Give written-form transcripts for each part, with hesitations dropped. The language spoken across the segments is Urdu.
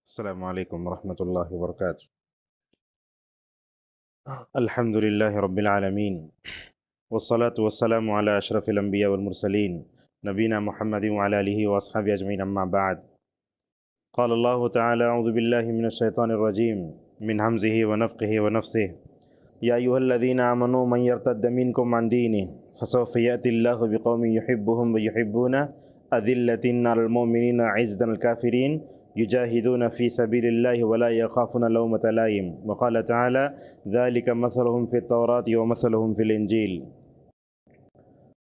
السلام عليكم ورحمة الله وبركاته. الحمد لله رب العالمين، والصلاة والسلام على أشرف الأنبياء والمرسلين نبينا محمد وعلى آله وأصحابه أجمعين، أما بعد. قال الله تعالى: أعوذ بالله من الشيطان الرجيم من همزه ونفخه ونفثه. يا أيها الذين آمنوا من يرتد منكم عن دينه فسوف يأتي الله بقوم يحبهم ويحبونه أذلة على المؤمنين عزة الكافرين يجاهدون في سبيل الله ولا يخافون لومة لائم. وقال تعالى: ذلك مثلهم في التوراة ومثلهم في الإنجيل.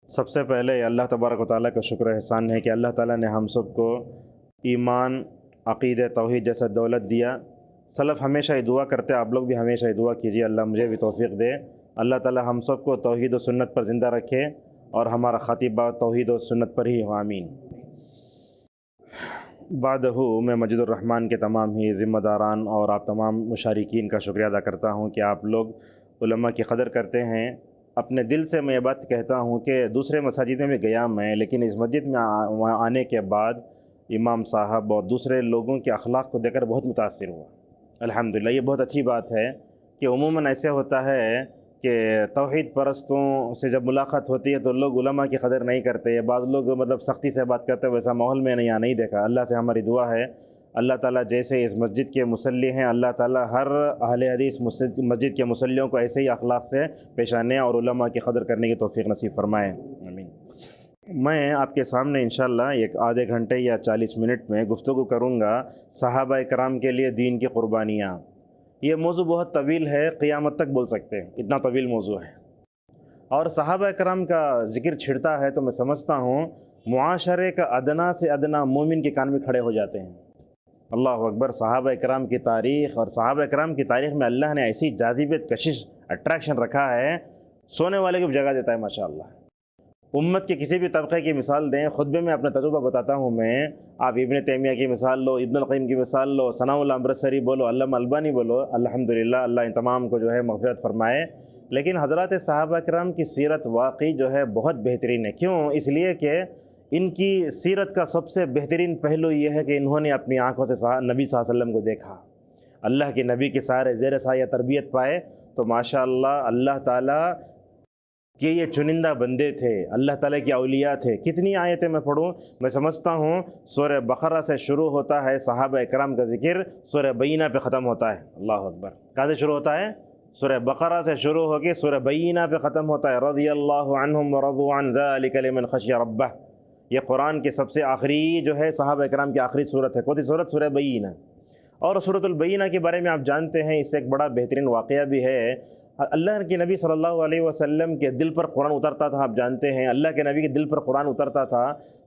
سب سے پہلے اللہ تبارک و تعالیٰ کا شکر احسان ہے کہ اللہ تعالیٰ نے ہم سب کو ایمان، عقید، توحید جیسا دولت دیا. سلف ہمیشہ یہ دعا کرتے، آپ لوگ بھی ہمیشہ یہ دعا کیجیے اللہ مجھے بھی توفیق دے. اللہ تعالیٰ ہم سب کو توحید و سنت پر زندہ رکھے اور ہمارا خطیبہ توحید و سنت پر ہی ہو، آمین. بعدہ میں مجید الرحمن کے تمام ہی ذمہ داران اور آپ تمام مشارکین کا شکریہ ادا کرتا ہوں کہ آپ لوگ علماء کی قدر کرتے ہیں. اپنے دل سے میں یہ بات کہتا ہوں کہ دوسرے مساجد میں بھی گیا میں، لیکن اس مسجد میں وہاں آنے کے بعد امام صاحب اور دوسرے لوگوں کے اخلاق کو دیکھ کر بہت متاثر ہوا. الحمدللہ یہ بہت اچھی بات ہے کہ عموماً ایسے ہوتا ہے کہ توحید پرستوں سے جب ملاقات ہوتی ہے تو لوگ علماء کی قدر نہیں کرتے، بعض لوگ مطلب سختی سے بات کرتے، ویسا ماحول میں نہیں دیکھا. اللہ سے ہماری دعا ہے اللہ تعالیٰ جیسے اس مسجد کے مصلی ہیں، اللہ تعالیٰ ہر اہل حدیث مسجد کے مصلیوں کو ایسے ہی اخلاق سے پیش آنے اور علماء کی قدر کرنے کی توفیق نصیب فرمائے، آمین. میں آپ کے سامنے انشاءاللہ ایک آدھے گھنٹے یا 40 منٹ میں گفتگو کروں گا صحابہ کرام کے لیے دین کی قربانیاں. یہ موضوع بہت طویل ہے، قیامت تک بول سکتے ہیں، اتنا طویل موضوع ہے. اور صحابہ کرام کا ذکر چھڑتا ہے تو میں سمجھتا ہوں معاشرے کا ادنا سے ادنا مومن کے کان میں کھڑے ہو جاتے ہیں. اللہ اکبر. صحابہ کرام کی تاریخ، اور صحابہ کرام کی تاریخ میں اللہ نے ایسی جاذبیت، کشش، اٹریکشن رکھا ہے، سونے والے کو بھی جگہ دیتا ہے ماشاءاللہ. امت کے کسی بھی طبقے کی مثال دیں، خطبے میں اپنا تجربہ بتاتا ہوں میں. آپ ابن تیمیہ کی مثال لو، ابن القیم کی مثال لو، ثناء اللہ امرتسری بولو، علامہ البانی بولو، الحمدللہ اللہ ان تمام کو جو ہے مغفرت فرمائے. لیکن حضرات صحابہ کرام کی سیرت واقعی جو ہے بہت بہترین ہے. کیوں؟ اس لیے کہ ان کی سیرت کا سب سے بہترین پہلو یہ ہے کہ انہوں نے اپنی آنکھوں سے نبی صلی اللہ علیہ وسلم کو دیکھا، اللہ کے نبی کے سارے زیر سایہ تربیت پائے. تو ماشاءاللہ اللہ تعالیٰ کہ یہ چنندہ بندے تھے، اللہ تعالیٰ کی اولیاء تھے. کتنی آیتیں میں پڑھوں؟ میں سمجھتا ہوں سورہ بقرہ سے شروع ہوتا ہے صحابہ کرام کا ذکر، سورہ بینہ پہ ختم ہوتا ہے. اللہ اکبر. کہاں سے شروع ہوتا ہے؟ سورہ بقرہ سے شروع ہو کے سورہ بینہ پہ ختم ہوتا ہے. رضی اللہ عنہم ورضوا عن ذلک لمن خشی ربہ. یہ قرآن کے سب سے آخری جو ہے صحابہ کرام کی آخری صورت ہے. کون سی صورت؟ سورہ بینہ. اور سورۃ البینہ کے بارے میں آپ جانتے ہیں، اس سے ایک بڑا بہترین واقعہ بھی ہے. اللہ کے نبی صلی اللہ علیہ وسلم کے دل پر قرآن اترتا تھا. آپ جانتے ہیں اللہ کے نبی کے دل پر قرآن اترتا تھا.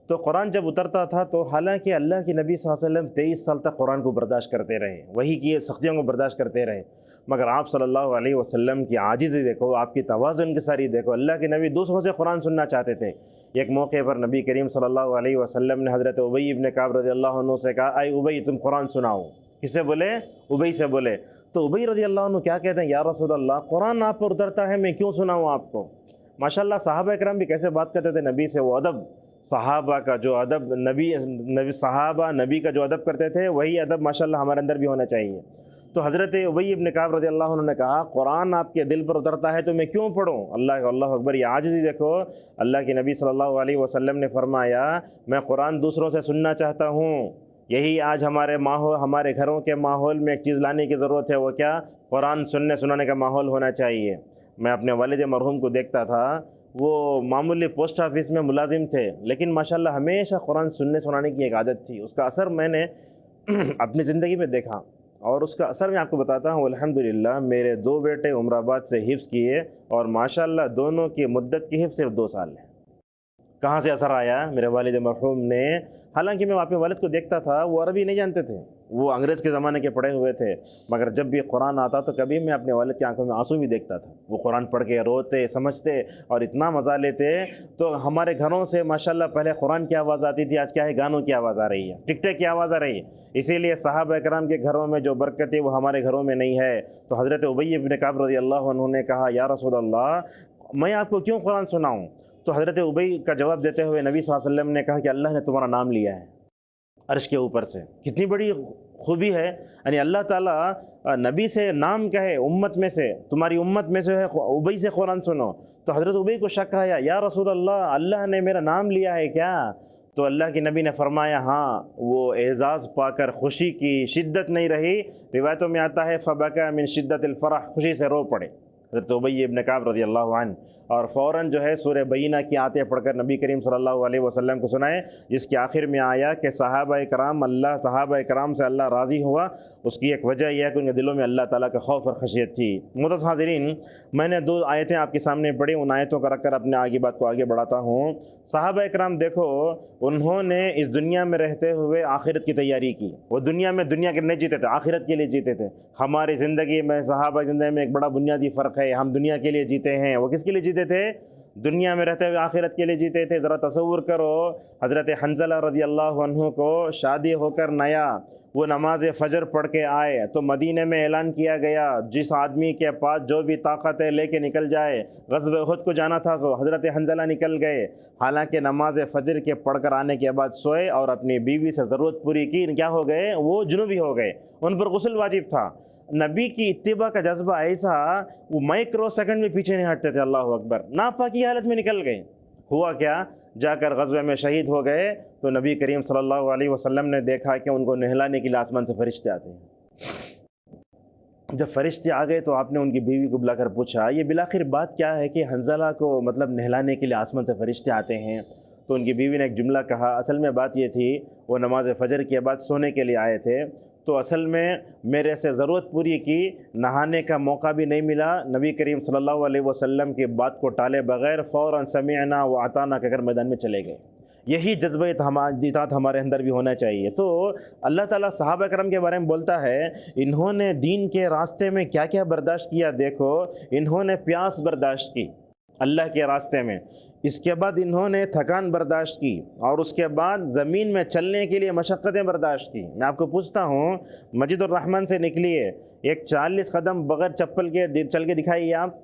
تو قرآن جب اترتا تھا تو حالانکہ اللہ کے نبی صلی اللہ علیہ وسلم 23 سال تک قرآن کو برداشت کرتے رہے، وہی کی سختیوں کو برداشت کرتے رہے، مگر آپ صلی اللہ علیہ وسلم کی عاجزی دیکھو، آپ کی توازن کی ساری دیکھو. اللہ کے نبی دوسروں سے قرآن سننا چاہتے تھے. ایک موقع پر نبی کریم صلی اللہ علیہ وسلم نے حضرت ابی ابن کعب رضی اللہ عنہ سے کہا: اے ابی تم قرآن سناؤ. کس سے بولے؟ ابی سے بولے. تو ابی رضی اللہ عنہ کیا کہتے ہیں؟ یا رسول اللہ قرآن آپ پر اترتا ہے، میں کیوں سناؤں آپ کو؟ ماشاءاللہ صحابہ کرام بھی کیسے بات کرتے تھے نبی سے. وہ ادب، صحابہ کا جو ادب صحابہ نبی کا جو ادب کرتے تھے، وہی ادب ماشاءاللہ ہمارے اندر بھی ہونا چاہیے. تو حضرت ابی ابن کعب رضی اللہ عنہ نے کہا قرآن آپ کے دل پر اترتا ہے تو میں کیوں پڑھوں؟ اللہ اکبر. یہ عاجزی دیکھو. اللہ کے نبی صلی اللہ علیہ وسلم نے فرمایا میں قرآن دوسروں سے سننا چاہتا ہوں. یہی آج ہمارے گھروں کے ماحول میں ایک چیز لانے کی ضرورت ہے. وہ کیا؟ قرآن سننے سنانے کا ماحول ہونا چاہیے. میں اپنے والد مرحوم کو دیکھتا تھا، وہ معمولی پوسٹ آفس میں ملازم تھے، لیکن ماشاءاللہ ہمیشہ قرآن سننے سنانے کی ایک عادت تھی. اس کا اثر میں نے اپنی زندگی میں دیکھا، اور اس کا اثر میں آپ کو بتاتا ہوں. الحمدللہ میرے 2 بیٹے عمر آباد سے حفظ کیے، اور ماشاءاللہ دونوں کی مدت کی حفظ صرف 2 سال ہے. کہاں سے اثر آیا؟ میرے والد مرحوم نے. حالانکہ میں اپنے والد کو دیکھتا تھا، وہ عربی نہیں جانتے تھے، وہ انگریز کے زمانے کے پڑھے ہوئے تھے، مگر جب بھی قرآن آتا تو کبھی میں اپنے والد کی آنکھوں میں آنسو بھی دیکھتا تھا. وہ قرآن پڑھ کے روتے، سمجھتے اور اتنا مزہ لیتے. تو ہمارے گھروں سے ماشاءاللہ پہلے قرآن کی آواز آتی تھی، آج کیا ہے؟ گانوں کی آواز آ رہی ہے، ٹک ٹک کی آواز آ رہی ہے. اسی لیے صحابہ کرام کے گھروں میں جو برکت ہے وہ ہمارے گھروں میں نہیں ہے. تو حضرت ابی ابن کعب رضی اللہ عنہ نے کہا یا رسول اللہ میں آپ کو کیوں قرآن سناؤں؟ تو حضرت ابی کا جواب دیتے ہوئے نبی صلی اللہ علیہ وسلم نے کہا کہ اللہ نے تمہارا نام لیا ہے. عرش کے اوپر سے. کتنی بڑی خوبی ہے. یعنی اللہ تعالیٰ نبی سے نام کہے امت میں سے, تمہاری امت میں سے ہے ابی سے قرآن سنو, تو حضرت ابی کو شک آیا, یا رسول اللہ, اللہ نے میرا نام لیا ہے کیا؟ تو اللہ کے نبی نے فرمایا ہاں, وہ اعزاز پا کر خوشی کی شدت نہیں رہی. روایتوں میں آتا ہے فبکا من شدت الفرح, خوشی سے رو پڑے حضرت ابی ابن کعب رضی اللہ عنہ, اور فوراً جو ہے سورہ بینہ کی آیتیں پڑھ کر نبی کریم صلی اللہ علیہ وسلم کو سنائے, جس کے آخر میں آیا کہ صحابہ کرام سے اللہ راضی ہوا. اس کی ایک وجہ یہ ہے کہ ان کے دلوں میں اللہ تعالیٰ کا خوف اور خشیت تھی. معزز حاضرین, میں نے 2 آیتیں آپ کے سامنے پڑھی, ان آیتوں کا رکھ کر اپنے آگے بات کو آگے بڑھاتا ہوں. صحابہ کرام دیکھو, انہوں نے اس دنیا میں رہتے ہوئے آخرت کی تیاری کی. وہ دنیا کے نہیں جیتے تھے, آخرت کے لیے جیتے تھے. ہماری زندگی میں صحابہ زندگی میں ایک بڑا بنیادی فرق ہے. ہم دنیا کے لیے جیتے ہیں, وہ کس کے لیے جیتے تھے؟ دنیا میں رہتے ہوئے آخرت کے لیے جیتے تھے. ذرا تصور کرو, حضرت حنظلہ رضی اللہ عنہ کو شادی ہو کر نیا وہ نماز فجر پڑھ کے آئے تو مدینے میں اعلان کیا گیا جس آدمی کے پاس جو بھی طاقت ہے لے کے نکل جائے. غزوہ احد کو جانا تھا تو حضرت حنظلہ نکل گئے, حالانکہ نماز فجر کے پڑھ کر آنے کے بعد سوئے اور اپنی بیوی سے ضرورت پوری کی. کیا ہو گئے؟ وہ جنوبی ہو گئے, ان پر غسل واجب تھا. نبی کی اتباع کا جذبہ ایسا, وہ مائکرو سیکنڈ میں پیچھے نہیں ہٹتے تھے. اللہ اکبر, ناپاکی حالت میں نکل گئے. ہوا کیا؟ جا کر غزوے میں شہید ہو گئے. تو نبی کریم صلی اللہ علیہ وسلم نے دیکھا کہ ان کو نہلانے کے لیے آسمان سے فرشتے آتے ہیں. جب فرشتے آ گئے تو آپ نے ان کی بیوی کو بلا کر پوچھا یہ بالآخر بات کیا ہے کہ حنظلہ کو مطلب نہلانے کے لیے آسمان سے فرشتے آتے ہیں؟ تو ان کی بیوی نے ایک جملہ کہا, اصل میں بات یہ تھی وہ نماز فجر کے بعد سونے کے لیے آئے تھے, تو اصل میں میرے سے ضرورت پوری کی, نہانے کا موقع بھی نہیں ملا. نبی کریم صلی اللہ علیہ وسلم کی بات کو ٹالے بغیر فوراً سمعنا و اطعنا کہہ کر میدان میں چلے گئے. یہی جذبہ اطاعت ہمارے اندر بھی ہونا چاہیے. تو اللہ تعالیٰ صحابہ کرام کے بارے میں بولتا ہے انہوں نے دین کے راستے میں کیا کیا برداشت کیا. دیکھو, انہوں نے پیاس برداشت کی اللہ کے راستے میں, اس کے بعد انہوں نے تھکان برداشت کی, اور اس کے بعد زمین میں چلنے کے لیے مشقتیں برداشت کی. میں آپ کو پوچھتا ہوں, مسجد الرحمن سے نکلیے, ایک 40 قدم بغیر چپل کے چل کے دکھائیے آپ.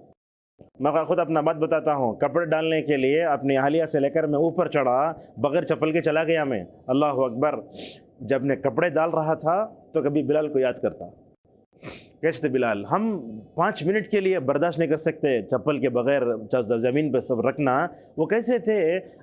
میں خود اپنا بات بتاتا ہوں, کپڑے ڈالنے کے لیے اپنی اہلیہ سے لے کر میں اوپر چڑھا, بغیر چپل کے چلا گیا میں. اللہ اکبر. جب میں کپڑے ڈال رہا تھا تو کبھی بلال کو یاد کرتا. کیسے تھے بلال؟ ہم 5 منٹ کے لیے برداشت نہیں کر سکتے چپل کے بغیر زمین پہ سب رکھنا. وہ کیسے تھے؟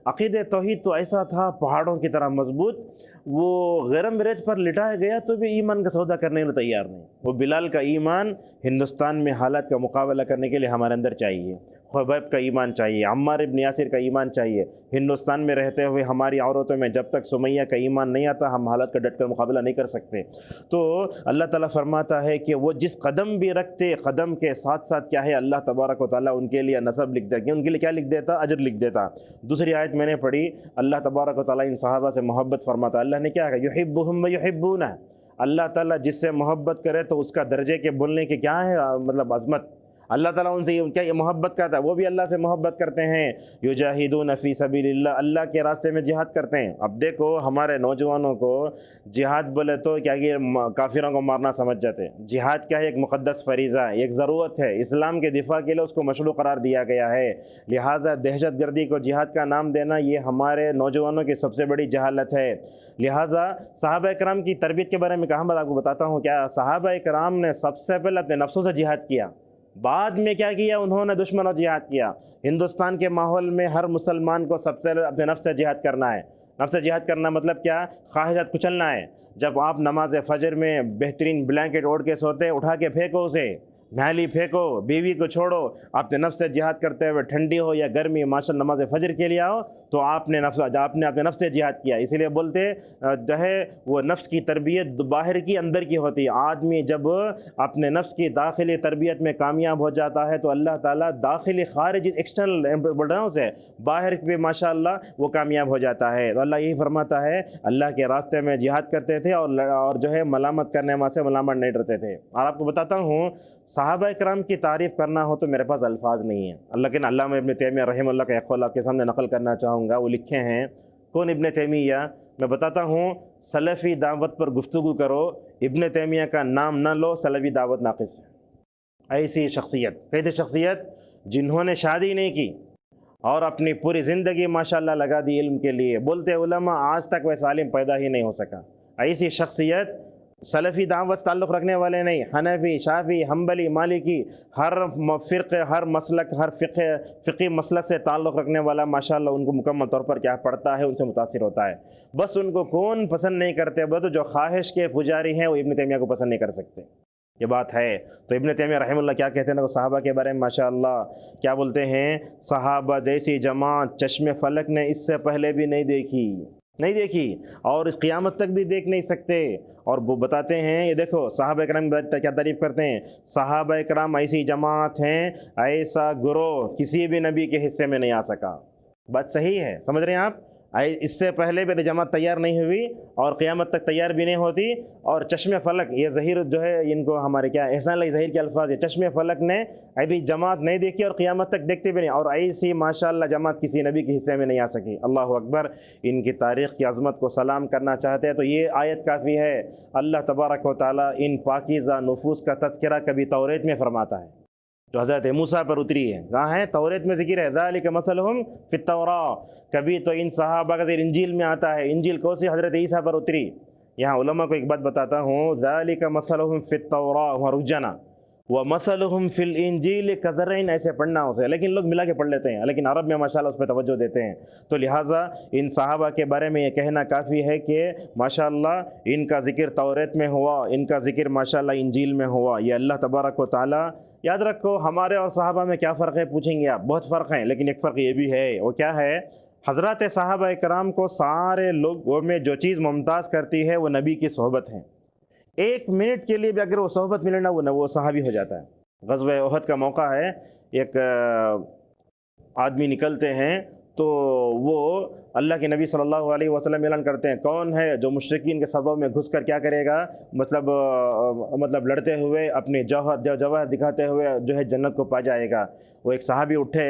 عقید توحید تو ایسا تھا پہاڑوں کی طرح مضبوط, وہ گرم ریت پر لٹایا گیا تو بھی ایمان کا سودا کرنے کے لیے تیار نہیں. وہ بلال کا ایمان ہندوستان میں حالات کا مقابلہ کرنے کے لیے ہمارے اندر چاہیے. خبیب کا ایمان چاہیے, عمار ابن یاسر کا ایمان چاہیے. ہندوستان میں رہتے ہوئے ہماری عورتوں میں جب تک سمیہ کا ایمان نہیں آتا ہم حالات کا ڈٹ کر مقابلہ نہیں کر سکتے. تو اللہ تعالیٰ فرماتا ہے کہ وہ جس قدم بھی رکھتے, قدم کے ساتھ ساتھ کیا ہے اللہ تبارک و تعالیٰ ان کے لیے نسب لکھ دیتا. ان کے لیے کیا لکھ دیتا؟ اجر لکھ دیتا. دوسری آیت میں نے پڑھی, اللہ تبارک و تعالیٰ ان صحابہ سے محبت فرماتا. اللہ نے کیا کہا؟ یحبہم ویحبونہ. اللہ تعالیٰ جس سے محبت کرے تو اس کا درجے کے بولنے کے کیا ہے مطلب عظمت. اللہ تعالیٰ ان سے کیا یہ محبت کرتا ہے, وہ بھی اللہ سے محبت کرتے ہیں. یجاہدون فی سبیل اللہ, اللہ کے راستے میں جہاد کرتے ہیں. اب دیکھو ہمارے نوجوانوں کو جہاد بولے تو کیا کہ کافروں کو مارنا سمجھ جاتے ہیں. جہاد کیا ہے؟ ایک مقدس فریضہ ہے, ایک ضرورت ہے. اسلام کے دفاع کے لیے اس کو مشروع قرار دیا گیا ہے. لہٰذا دہشت گردی کو جہاد کا نام دینا یہ ہمارے نوجوانوں کی سب سے بڑی جہالت ہے. لہٰذا صحابہ کرام کی تربیت کے بارے میں کہاں بات آپ کو بتاتا ہوں. کیا صحابہ کرام نے سب سے پہلے اپنے نفسوں سے جہاد کیا, بعد میں کیا کیا؟ انہوں نے دشمنوں جہاد کیا. ہندوستان کے ماحول میں ہر مسلمان کو سب سے اپنے نفس سے جہاد کرنا ہے. نفس سے جہاد کرنا مطلب کیا؟ خواہشات کچلنا ہے. جب آپ نماز فجر میں بہترین بلینکٹ اوڑھ کے سوتے, اٹھا کے پھینکو اسے, نالی پھینکو, بیوی کو چھوڑو. آپ نے نفس سے جہاد کرتے ہوئے ٹھنڈی ہو یا گرمی ماشاء اللہ نماز فجر کے لیے آؤ تو آپ نے اپنے نفس سے جہاد کیا. اسی لیے بولتے جو ہے وہ نفس کی تربیت باہر کی اندر کی ہوتی ہے. آدمی جب اپنے نفس کی داخلی تربیت میں کامیاب ہو جاتا ہے تو اللہ تعالیٰ داخلی خارجی ایکسٹرنل بول رہا ہوں اسے, باہر پہ ماشاء اللہ وہ کامیاب ہو جاتا ہے. تو اللہ یہی فرماتا ہے اللہ کے راستے میں جہاد کرتے تھے اور جو ہے ملامت کرنے والے سے ملامت نہیں ڈرتے تھے. اور آپ کو بتاتا ہوں صحابہ کرام کی تعریف کرنا ہو تو میرے پاس الفاظ نہیں ہیں. لیکن علامہ ابن تیمیہ رحمہ اللہ کا ایک قول آپ کے سامنے نقل کرنا چاہوں گا. وہ لکھے ہیں, کون ابن تیمیہ؟ میں بتاتا ہوں. سلفی دعوت پر گفتگو کرو, ابن تیمیہ کا نام نہ لو, سلفی دعوت ناقص ہے. ایسی شخصیت, کہتے شخصیت جنہوں نے شادی نہیں کی اور اپنی پوری زندگی ماشاءاللہ لگا دی علم کے لیے. بولتے علماء آج تک ویسا عالم پیدا ہی نہیں ہو سکا. ایسی شخصیت سلفی دعوت سے تعلق رکھنے والے نہیں، حنفی، شافعی، حنبلی، مالکی، ہر فرقے، ہر مسلک، ہر فقی مسلک سے تعلق رکھنے والا ماشاءاللہ ان کو مکمل طور پر کیا پڑھتا ہے، ان سے متاثر ہوتا ہے. بس ان کو کون پسند نہیں کرتے؟ بس جو خواہش کے پجاری ہیں وہ ابن تیمیہ کو پسند نہیں کر سکتے. یہ بات ہے. تو ابن تیمیہ رحمہ اللہ کیا کہتے ہیں نا، صحابہ کے بارے میں ماشاءاللہ کیا بولتے ہیں؟ صحابہ جیسی جماعت چشم فلک نے اس سے پہلے بھی نہیں دیکھی اور اس قیامت تک بھی دیکھ نہیں سکتے. اور وہ بتاتے ہیں، یہ دیکھو صحابہ کرام کیا تعریف کرتے ہیں، صحابہ کرام ایسی جماعت ہیں، ایسا گروہ کسی بھی نبی کے حصے میں نہیں آ سکا. بات صحیح ہے، سمجھ رہے ہیں آپ؟ اس سے پہلے بھی جماعت تیار نہیں ہوئی اور قیامت تک تیار بھی نہیں ہوتی. اور چشم فلک، یہ ظہیر جو ہے ان کو ہمارے کیا احسان علی ظہیر کے الفاظ ہے، چشم فلک نے ابھی جماعت نہیں دیکھی اور قیامت تک دیکھتے بھی نہیں، اور ایسی ماشاءاللہ جماعت کسی نبی کے حصے میں نہیں آ سکی. اللہ اکبر. ان کی تاریخ کی عظمت کو سلام کرنا چاہتے ہیں تو یہ آیت کافی ہے. اللہ تبارک و تعالیٰ ان پاکیزہ نفوس کا تذکرہ کبھی توریت میں فرماتا ہے جو حضرت موسیٰ پر اتری ہے. کہاں ہے؟ توریت میں ذکر ہے، ذالک مثلہم فی التوراۃ. کبھی تو ان صحابہ کا ذکر انجیل میں آتا ہے. انجیل کون سی؟ حضرت عیسیٰ پر اتری. یہاں علماء کو ایک بات بتاتا ہوں، ذالک مثلہم فی التوراۃ، وہاں رک جانا، ومثلہم فی الانجیل کزرع، ایسے پڑھنا اسے، لیکن لوگ ملا کے پڑھ لیتے ہیں، لیکن عرب میں ماشاءاللہ اس پہ توجہ دیتے ہیں. تو لہٰذا ان صحابہ کے بارے میں یہ کہنا کافی ہے کہ ماشاءاللہ ان کا ذکر توریت میں ہوا، ان کا ذکر ماشاءاللہ انجیل میں ہوا. یہ اللہ تبارک و تعالیٰ. یاد رکھو ہمارے اور صحابہ میں کیا فرق ہے؟ پوچھیں گے آپ. بہت فرق ہیں، لیکن ایک فرق یہ بھی ہے. وہ کیا ہے؟ حضرات صحابہ کرام کو سارے لوگوں میں جو چیز ممتاز کرتی ہے وہ نبی کی صحبت ہے. ایک منٹ کے لیے بھی اگر وہ صحبت ملے نا، وہ صحابی ہو جاتا ہے. غزوہ احد کا موقع ہے، ایک آدمی نکلتے ہیں تو وہ اللہ کے نبی صلی اللہ علیہ وسلم اعلان کرتے ہیں، کون ہے جو مشرکین کے صفوں میں گھس کر کیا کرے گا؟ مطلب لڑتے ہوئے اپنے جوہر دکھاتے ہوئے جو ہے جنت کو پا جائے گا. وہ ایک صحابی اٹھے،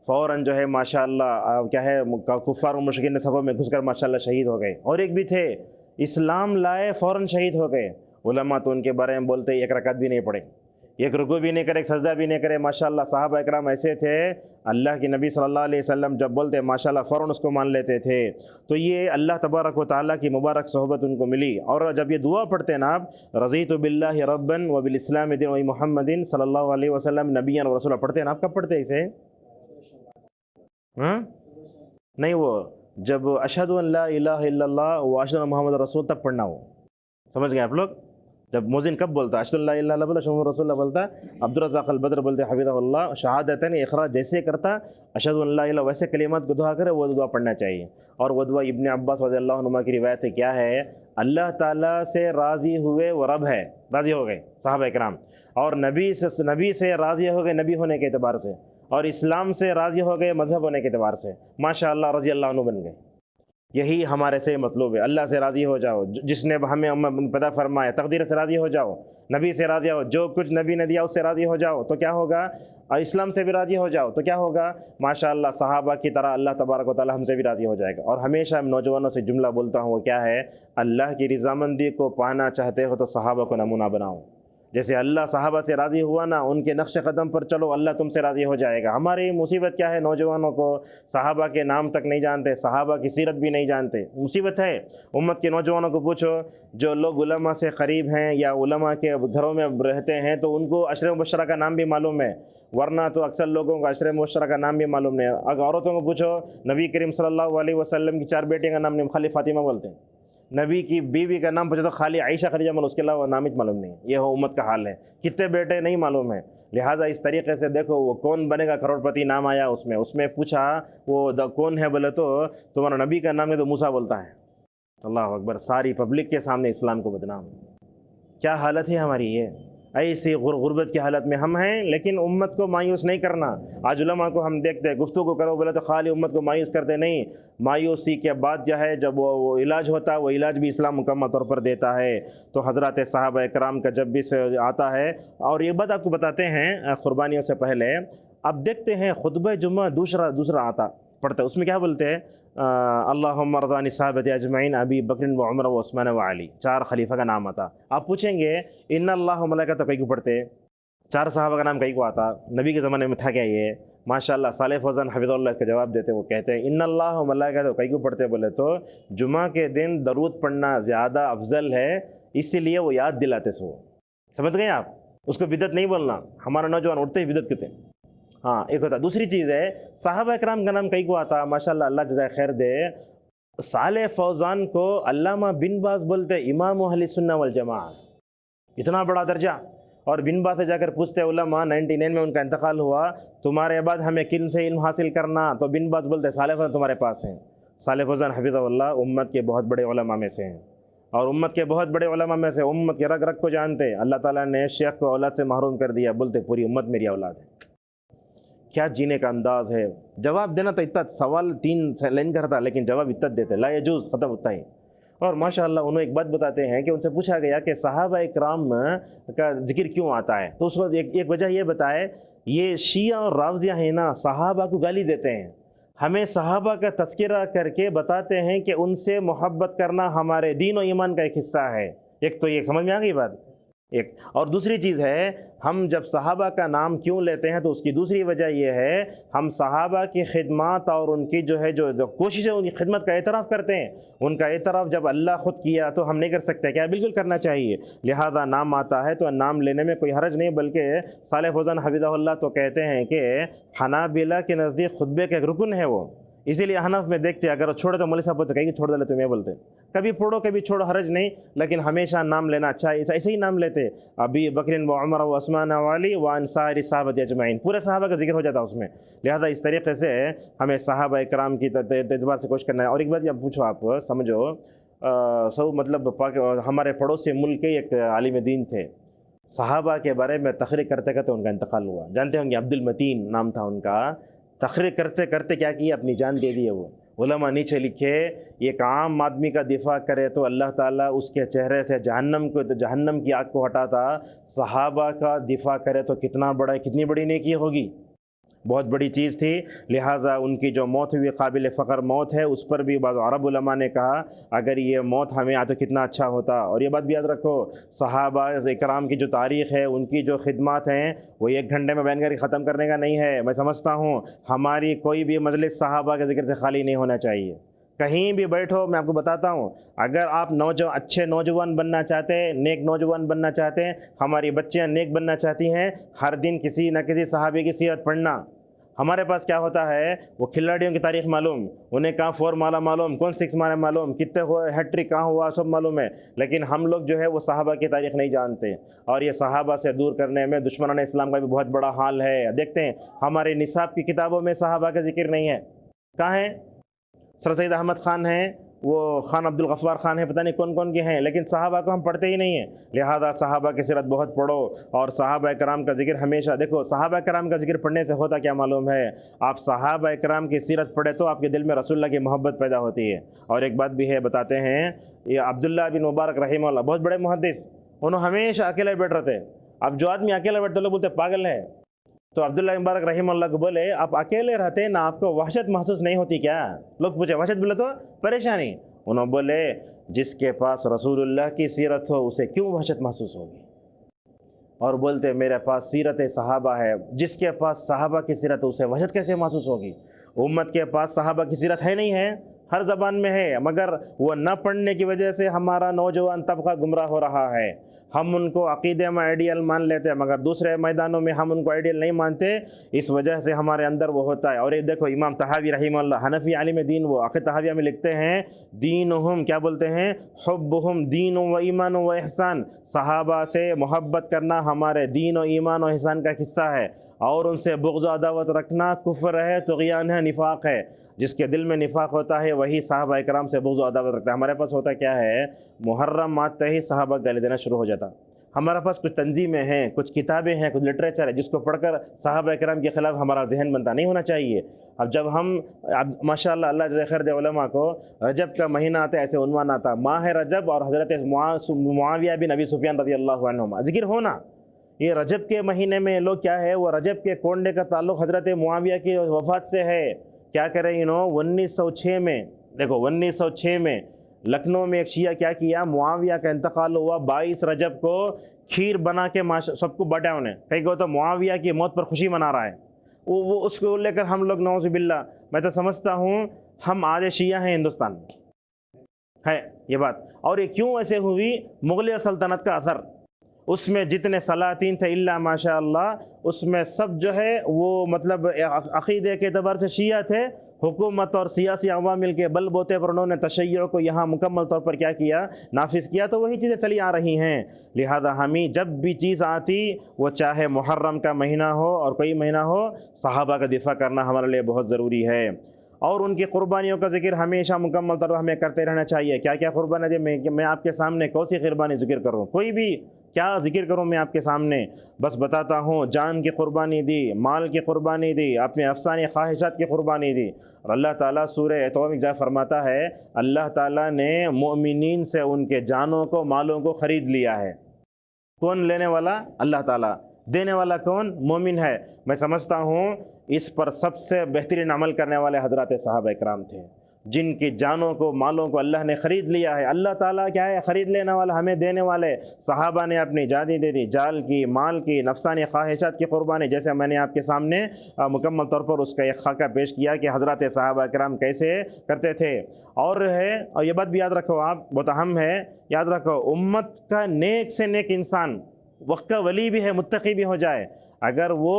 فوراً جو ہے ماشاءاللہ کیا ہے کفار و مشرکین کے صفوں میں گھس کر ماشاءاللہ شہید ہو گئے. اور ایک بھی تھے اسلام لائے فوراً شہید ہو گئے. علماء تو ان کے بارے میں بولتے ایک رکعت بھی نہیں پڑھے، ایک رکوع بھی نہیں کرے، ایک سجدہ بھی نہیں کرے. ماشاءاللہ صحابہ اکرام ایسے تھے، اللہ کے نبی صلی اللہ علیہ وسلم جب بولتے ماشاءاللہ فوراً اس کو مان لیتے تھے. تو یہ اللہ تبارک و تعالیٰ کی مبارک صحبت ان کو ملی. اور جب یہ دعا پڑھتے ہیں نا آپ، رضیت باللہ ربًا وبالاسلام دین ومحمد صلی اللہ علیہ وسلم نبیًا ورسولا، پڑھتے ہیں نا آپ؟ کب پڑھتے ہیں اسے؟ نہیں، وہ جب اشہد ان لا الہ الا اللہ واشہد ان محمد رسول تب پڑھنا. ہو سمجھ گئے آپ لوگ؟ جب مؤذن کب بولتا ہے اشہد ان لا الہ الا اللہ بولتا، محمد رسول اللہ بولتا، عبد الرزاق البدر بولتے حفظہ اللہ، شہادتین اخراج جیسے کرتا اشہد ان لا الہ، ویسے کلمات کو دعا کرے وہ دعا پڑھنا چاہیے. اور وہ دعا ابن عباس رضی اللہ عنہما کی روایت ہے، کیا ہے؟ اللہ تعالیٰ سے راضی ہوئے وہ رب ہے، راضی ہو گئے صحابہ اکرام، اور نبی سے راضی ہو گئے نبی ہونے کے اعتبار سے، اور اسلام سے راضی ہو گئے مذہب ہونے کے اعتبار سے. ماشاءاللہ رضی اللہ عنہ بن گئے. یہی ہمارے سے مطلوب ہے، اللہ سے راضی ہو جاؤ، جس نے ہمیں پیدا فرمایا، تقدیر سے راضی ہو جاؤ، نبی سے راضی ہو، جو کچھ نبی نے دیا اس سے راضی ہو جاؤ تو کیا ہوگا؟ اور اسلام سے بھی راضی ہو جاؤ تو کیا ہوگا؟ ماشاءاللہ صحابہ کی طرح اللہ تبارک و تعالی ہم سے بھی راضی ہو جائے گا. اور ہمیشہ نوجوانوں سے جملہ بولتا ہوں، وہ کیا ہے؟ اللہ کی رضامندی کو پانا چاہتے ہو تو صحابہ کو نمونہ بناؤ. جیسے اللہ صحابہ سے راضی ہوا نا، ان کے نقش قدم پر چلو، اللہ تم سے راضی ہو جائے گا. ہماری مصیبت کیا ہے؟ نوجوانوں کو صحابہ کے نام تک نہیں جانتے، صحابہ کی سیرت بھی نہیں جانتے. مصیبت ہے. امت کے نوجوانوں کو پوچھو جو لوگ علماء سے قریب ہیں یا علماء کے گھروں میں رہتے ہیں تو ان کو عشر مبشرہ کا نام بھی معلوم ہے، ورنہ تو اکثر لوگوں کو عشر مبشرہ کا نام بھی معلوم نہیں. اگر عورتوں کو پوچھو، نبی کریم صلی اللہ علیہ وسلم کی 4 بیٹیوں کا نام نہیں، خالی فاطمہ بولتے ہیں. نبی کی بیوی کا نام پوچھو تو خالی عائشہ خدیجہ اس کے علاوہ نام ہی معلوم نہیں. یہ ہو امت کا حال ہے، کتنے بیٹے نہیں معلوم ہے. لہٰذا اس طریقے سے دیکھو وہ کون بنے گا کروڑپتی نام آیا اس میں پوچھا وہ کون ہے بولے تو تمہارا نبی کا نام ہے تو موسیٰ بولتا ہے. اللہ اکبر. ساری پبلک کے سامنے اسلام کو بدنام. کیا حالت ہے ہماری؟ یہ ایسی غربت کی حالت میں ہم ہیں. لیکن امت کو مایوس نہیں کرنا. آج علماء کو ہم دیکھتے ہیں گفتگو کرو بولے تو خالی امت کو مایوس کرتے نہیں. مایوسی کے بعد جو ہے جب وہ علاج ہوتا ہے، وہ علاج بھی اسلام مکمل طور پر دیتا ہے. تو حضرات صحابہ اکرام کا جب بھی آتا ہے، اور یہ بات آپ کو بتاتے ہیں قربانیوں سے پہلے، اب دیکھتے ہیں خطبہ جمعہ دوسرا آتا پڑھتا ہے، اس میں کیا بولتے ہیں؟ اللہم ارض عن الصحابۃ اجمعین ابی بکر و عمر و عثمان و علی. 4 خلیفہ کا نام آتا. آپ پوچھیں گے ان اللہ و ملائکہ تو کئی کو پڑھتے؟ 4 صحابہ کا نام کئی کو آتا؟ نبی کے زمانے میں تھا کیا یہ؟ ماشاءاللہ صالح فوزان حفظ اللہ اس کا جواب دیتے ہیں، وہ کہتے ہیں ان اللہ و ملائکتہ، کئی کو پڑھتے بولے تو جمعہ کے دن درود پڑھنا زیادہ افضل ہے، اسی لیے وہ یاد دلاتے سو. سمجھ گئے آپ؟ اس کو بدعت نہیں بولنا. ہمارا نوجوان اٹھتے ہی بدعت کہتے ہیں. ہاں ایک ہوتا. دوسری چیز ہے صحابہ کرام کا نام کئی کو آتا، ماشاءاللہ اللہ جزائے خیر دے. صالح فوزان کو علامہ بن باز بولتے، امام اہل سنہ والجماعہ، اتنا بڑا درجہ. اور بن باز سے جا کر پوچھتے علماء، 99 میں ان کا انتقال ہوا، تمہارے بعد ہمیں کن سے علم حاصل کرنا؟ تو بن باز بولتے صالح فوزان تمہارے پاس ہیں. صالح فوزان حفظہ اللہ امت کے بہت بڑے علماء میں سے ہیں، اور امت کے بہت بڑے علماء میں سے امت کے رگ رگ کو جانتے. اللہ تعالیٰ نے شیخ کو اولاد سے محروم کر دیا، بولتے پوری امت میری اولاد ہے. کیا جینے کا انداز ہے. جواب دینا تو اتنا سوال 3 لائن کا تھا، لیکن جواب اتنا دیتے لا یجوز، ختم ہوتا ہی. اور ماشاءاللہ انہوں ایک بات بتاتے ہیں کہ ان سے پوچھا گیا کہ صحابہ اکرام کا ذکر کیوں آتا ہے، تو اس کو ایک وجہ یہ بتائے، یہ شیعہ اور رافضیہ ہیں نا، صحابہ کو گالی دیتے ہیں. ہمیں صحابہ کا تذکرہ کر کے بتاتے ہیں کہ ان سے محبت کرنا ہمارے دین و ایمان کا ایک حصہ ہے. ایک تو یہ سمجھ میں آ گئی بات ایک. اور دوسری چیز ہے، ہم جب صحابہ کا نام کیوں لیتے ہیں تو اس کی دوسری وجہ یہ ہے، ہم صحابہ کی خدمات اور ان کی جو کوشش ہے ان کی خدمت کا اعتراف کرتے ہیں. ان کا اعتراف جب اللہ خود کیا تو ہم نہیں کر سکتے کیا؟ بالکل کرنا چاہیے. لہذا نام آتا ہے تو نام لینے میں کوئی حرج نہیں، بلکہ صالح فوزان حفظہ اللہ تو کہتے ہیں کہ حنابلہ کے نزدیک خطبے کا ایک رکن ہے وہ. اسی لیے احناف میں دیکھتے ہیں اگر چھوڑے تو مولوی صاحب بولتے کہیں کہ چھوڑ دے تو میں بولتے کبھی پڑھو کبھی چھوڑو حرج نہیں، لیکن ہمیشہ نام لینا اچھا ہے. ایسے ہی نام لیتے ابی بکر و عمر و عثمان و علی و انصار صحابہ اجمعین، پورے صحابہ کا ذکر ہو جاتا اس میں. لہذا اس طریقے سے ہمیں صحابہ کرام کی اعتبار سے کوشش کرنا ہے. اور ایک بات یہ پوچھو، آپ سمجھو، مطلب ہمارے پڑوسی ملک کے ایک عالم دین تھے، صحابہ کے بارے میں تقریر کرتے کرتے ان کا انتقال ہوا. جانتے ہوں گے عبد المتین نام تھا ان کا. تقریر کرتے کرتے کیا کیا؟ اپنی جان دے دی ہے. وہ علماء نیچے لکھے، ایک عام آدمی کا دفاع کرے تو اللہ تعالیٰ اس کے چہرے سے جہنم کی آگ کو ہٹاتا، صحابہ کا دفاع کرے تو کتنی بڑی نیکی ہوگی، بہت بڑی چیز تھی. لہٰذا ان کی جو موت ہوئی قابل فخر موت ہے، اس پر بھی بعض عرب علماء نے کہا اگر یہ موت ہمیں آتا تو کتنا اچھا ہوتا. اور یہ بات بھی یاد رکھو، صحابہ اکرام کی جو تاریخ ہے، ان کی جو خدمات ہیں، وہ 1 گھنٹے میں بیان کر کے ختم کرنے کا نہیں ہے. میں سمجھتا ہوں ہماری کوئی بھی مجلس صحابہ کے ذکر سے خالی نہیں ہونا چاہیے. کہیں بھی بیٹھو، میں آپ کو بتاتا ہوں، اگر آپ اچھے نوجوان بننا چاہتے ہیں، نیک نوجوان بننا چاہتے ہیں، ہماری بچیاں نیک بننا چاہتی ہیں، ہر دن کسی نہ کسی صحابی کی سیرت پڑھنا. ہمارے پاس کیا ہوتا ہے، وہ کھلاڑیوں کی تاریخ معلوم، انہیں کہاں 4 مارا معلوم، کون 6 مارا معلوم، کتنے ہیٹ ٹرک کہاں ہوا سب معلوم ہے، لیکن ہم لوگ جو ہے وہ صحابہ کی تاریخ نہیں جانتے. اور یہ صحابہ سے دور کرنے میں دشمنان اسلام کا بھی بہت بڑا حال ہے. دیکھتے ہیں ہمارے نصاب کی کتابوں میں صحابہ کا ذکر نہیں ہے. کہاں ہے؟ سر سید احمد خان ہیں، وہ خان عبد الغفار خان ہیں، پتہ نہیں کون کون کے ہیں، لیکن صحابہ کو ہم پڑھتے ہی نہیں ہیں. لہذا صحابہ کی سیرت بہت پڑھو، اور صحابہ کرام کا ذکر ہمیشہ دیکھو. صحابہ کرام کا ذکر پڑھنے سے ہوتا کیا معلوم ہے؟ آپ صحابہ کرام کی سیرت پڑھے تو آپ کے دل میں رسول اللہ کی محبت پیدا ہوتی ہے. اور ایک بات بھی ہے، بتاتے ہیں، یہ عبداللہ بن مبارک رحمہ اللہ بہت بڑے محدث، انہوں ہمیشہ اکیلے بیٹھ رہے تھے. اب جو آدمی اکیلے بیٹھتے لوگ بولتے پاگل ہے. تو عبداللہ مبارک رحمہ اللہ کو بولے آپ اکیلے رہتے نا، آپ کو وحشت محسوس نہیں ہوتی کیا؟ لوگ پوچھے وحشت، بولے تو پریشانی. انہوں بولے جس کے پاس رسول اللہ کی سیرت ہو اسے کیوں وحشت محسوس ہوگی؟ اور بولتے میرے پاس سیرت صحابہ ہے، جس کے پاس صحابہ کی سیرت ہے اسے وحشت کیسے محسوس ہوگی؟ امت کے پاس صحابہ کی سیرت ہے نہیں ہے، ہر زبان میں ہے، مگر وہ نہ پڑھنے کی وجہ سے ہمارا نوجوان طبقہ گمراہ ہو رہا ہے. ہم ان کو عقیدے میں آئیڈیل مان لیتے ہیں، مگر دوسرے میدانوں میں ہم ان کو آئیڈیل نہیں مانتے. اس وجہ سے ہمارے اندر وہ ہوتا ہے. اور یہ دیکھو امام طحاوی رحمہ اللہ، حنفی عالم دین، وہ عقیدہ طحاویہ میں لکھتے ہیں دینہم، کیا بولتے ہیں؟ حبہم دین و ایمان و احسان. صحابہ سے محبت کرنا ہمارے دین و ایمان و احسان کا حصہ ہے، اور ان سے بغض و عداوت رکھنا کفر ہے، طغیان ہے، نفاق ہے. جس کے دل میں نفاق ہوتا ہے وہی صحابہ کرام سے بغض و عداوت رکھتا ہے. ہمارے پاس ہوتا کیا ہے، محرم آتے ہی صحابہ گالی دینا شروع ہو جاتا. ہمارے پاس کچھ تنظیمیں ہیں، کچھ کتابیں ہیں، کچھ لٹریچر ہے، جس کو پڑھ کر صحابہ کرام کے خلاف ہمارا ذہن بنتا نہیں ہونا چاہیے. اب جب ہم ماشاءاللہ اللہ جزائے خیر دے علماء کو، رجب کا مہینہ آتا ہے، ایسے عنوان آتا ماہ رجب اور حضرت معاویہ بن ابی سفیان رضی اللہ عنہما ذکر ہونا. یہ رجب کے مہینے میں لوگ کیا ہے، وہ رجب کے کونڈے کا تعلق حضرت معاویہ کی وفات سے ہے. کیا کریں انہوں 1906 میں، دیکھو 1906 میں لکھنؤ میں ایک شیعہ کیا کیا، معاویہ کا انتقال ہوا 22 رجب کو، کھیر بنا کے سب کو بانٹا انہیں. کہیں کہ تو معاویہ کی موت پر خوشی منا رہا ہے. وہ اس کو لے کر ہم لوگ نعوذ باللہ، میں تو سمجھتا ہوں ہم آدھے شیعہ ہیں ہندوستان میں، ہے یہ بات۔ اور یہ کیوں ایسے ہوئی؟ مغلیہ سلطنت کا اثر، اس میں جتنے سلاطین تھے اللہ ماشاء اللہ، اس میں سب جو ہے وہ مطلب عقیدے کے اعتبار سے شیعہ تھے، حکومت اور سیاسی عوامل کے بل بوتے پر انہوں نے تشیع کو یہاں مکمل طور پر کیا کیا، نافذ کیا، تو وہی چیزیں چلی آ رہی ہیں۔ لہذا ہمیں جب بھی چیز آتی، وہ چاہے محرم کا مہینہ ہو اور کوئی مہینہ ہو، صحابہ کا دفاع کرنا ہمارے لیے بہت ضروری ہے، اور ان کی قربانیوں کا ذکر ہمیشہ مکمل طور پر ہمیں کرتے رہنا چاہیے۔ کیا کیا قربانی دے، میں آپ کے سامنے کون سی قربانی ذکر کروں؟ کوئی بھی کیا ذکر کروں میں آپ کے سامنے؟ بس بتاتا ہوں، جان کی قربانی دی، مال کی قربانی دی، اپنے افسانی خواہشات کی قربانی دی۔ اور اللہ تعالیٰ سورہ توبہ میں جا فرماتا ہے، اللہ تعالیٰ نے مومنین سے ان کے جانوں کو، مالوں کو خرید لیا ہے۔ کون لینے والا؟ اللہ تعالیٰ۔ دینے والا کون؟ مومن ہے۔ میں سمجھتا ہوں اس پر سب سے بہترین عمل کرنے والے حضرات صحابہ اکرام تھے، جن کی جانوں کو، مالوں کو اللہ نے خرید لیا ہے۔ اللہ تعالیٰ کیا ہے؟ خرید لینے والا، ہمیں دینے والے۔ صحابہ نے اپنی جانیں دے دی، جال کی، مال کی، نفسانی خواہشات کی قربانی، جیسے میں نے آپ کے سامنے مکمل طور پر اس کا ایک خاکہ پیش کیا کہ حضرات صحابہ اکرام کیسے کرتے تھے۔ اور یہ بات بھی یاد رکھو آپ، بہت اہم ہے، یاد رکھو، امت کا نیک سے نیک انسان، وقت کا ولی بھی ہے، متقی بھی ہو جائے، اگر وہ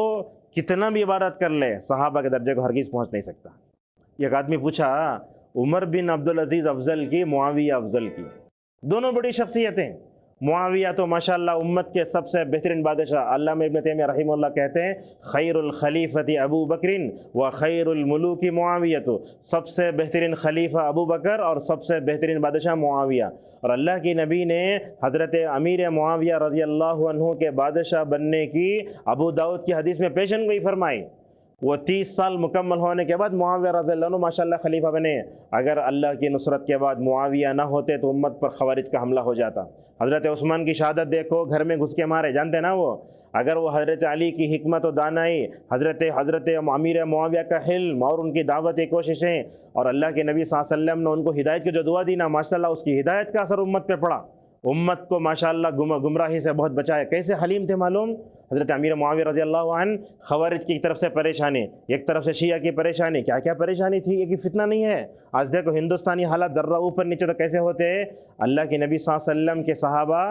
کتنا بھی عبادت کر لے، صحابہ کے درجے کو ہرگز پہنچ نہیں سکتا۔ ایک آدمی پوچھا، عمر بن عبدالعزیز افضل کی، معاویہ افضل کی؟ دونوں بڑی شخصیتیں۔ معاویہ تو ماشاءاللہ امت کے سب سے بہترین بادشاہ، علامہ ابن تیمیہ رحمہ اللہ کہتے ہیں، خیر الخلیفۃ ابو بکر و خیر الملوک معاویہ، تو سب سے بہترین خلیفہ ابو بکر اور سب سے بہترین بادشاہ معاویہ۔ اور اللہ کی نبی نے حضرت امیر معاویہ رضی اللہ عنہ کے بادشاہ بننے کی ابو داؤد کی حدیث میں پیشن گوئی فرمائی۔ وہ 30 سال مکمل ہونے کے بعد معاویہ رضی اللہ عنہ ماشاءاللہ خلیفہ بنے۔ اگر اللہ کی نصرت کے بعد معاویہ نہ ہوتے تو امت پر خوارج کا حملہ ہو جاتا۔ حضرت عثمان کی شہادت دیکھو، گھر میں گھس کے مارے، جانتے نا وہ، اگر وہ حضرت علی کی حکمت و دانائی، حضرت امیر معاویہ کا حلم اور ان کی دعوتی کوششیں، اور اللہ کے نبی صلی اللہ علیہ وسلم نے ان کو ہدایت کی جو دعا دی نا، ماشاءاللہ اس کی ہدایت کا اثر امت پہ پڑا، امت کو ماشاءاللہ گمراہی سے بہت بچایا۔ کیسے حلیم تھے معلوم؟ حضرت امیر معاویہ رضی اللہ عنہ، خوارج کی طرف سے پریشانی، ایک طرف سے شیعہ کی پریشانی، کیا کیا پریشانی تھی، یہ فتنہ نہیں ہے۔ آج دیکھو ہندوستانی حالات ذرہ اوپر نیچے تو کیسے ہوتے ہیں۔ اللہ کے نبی صلی اللہ علیہ وسلم کے صحابہ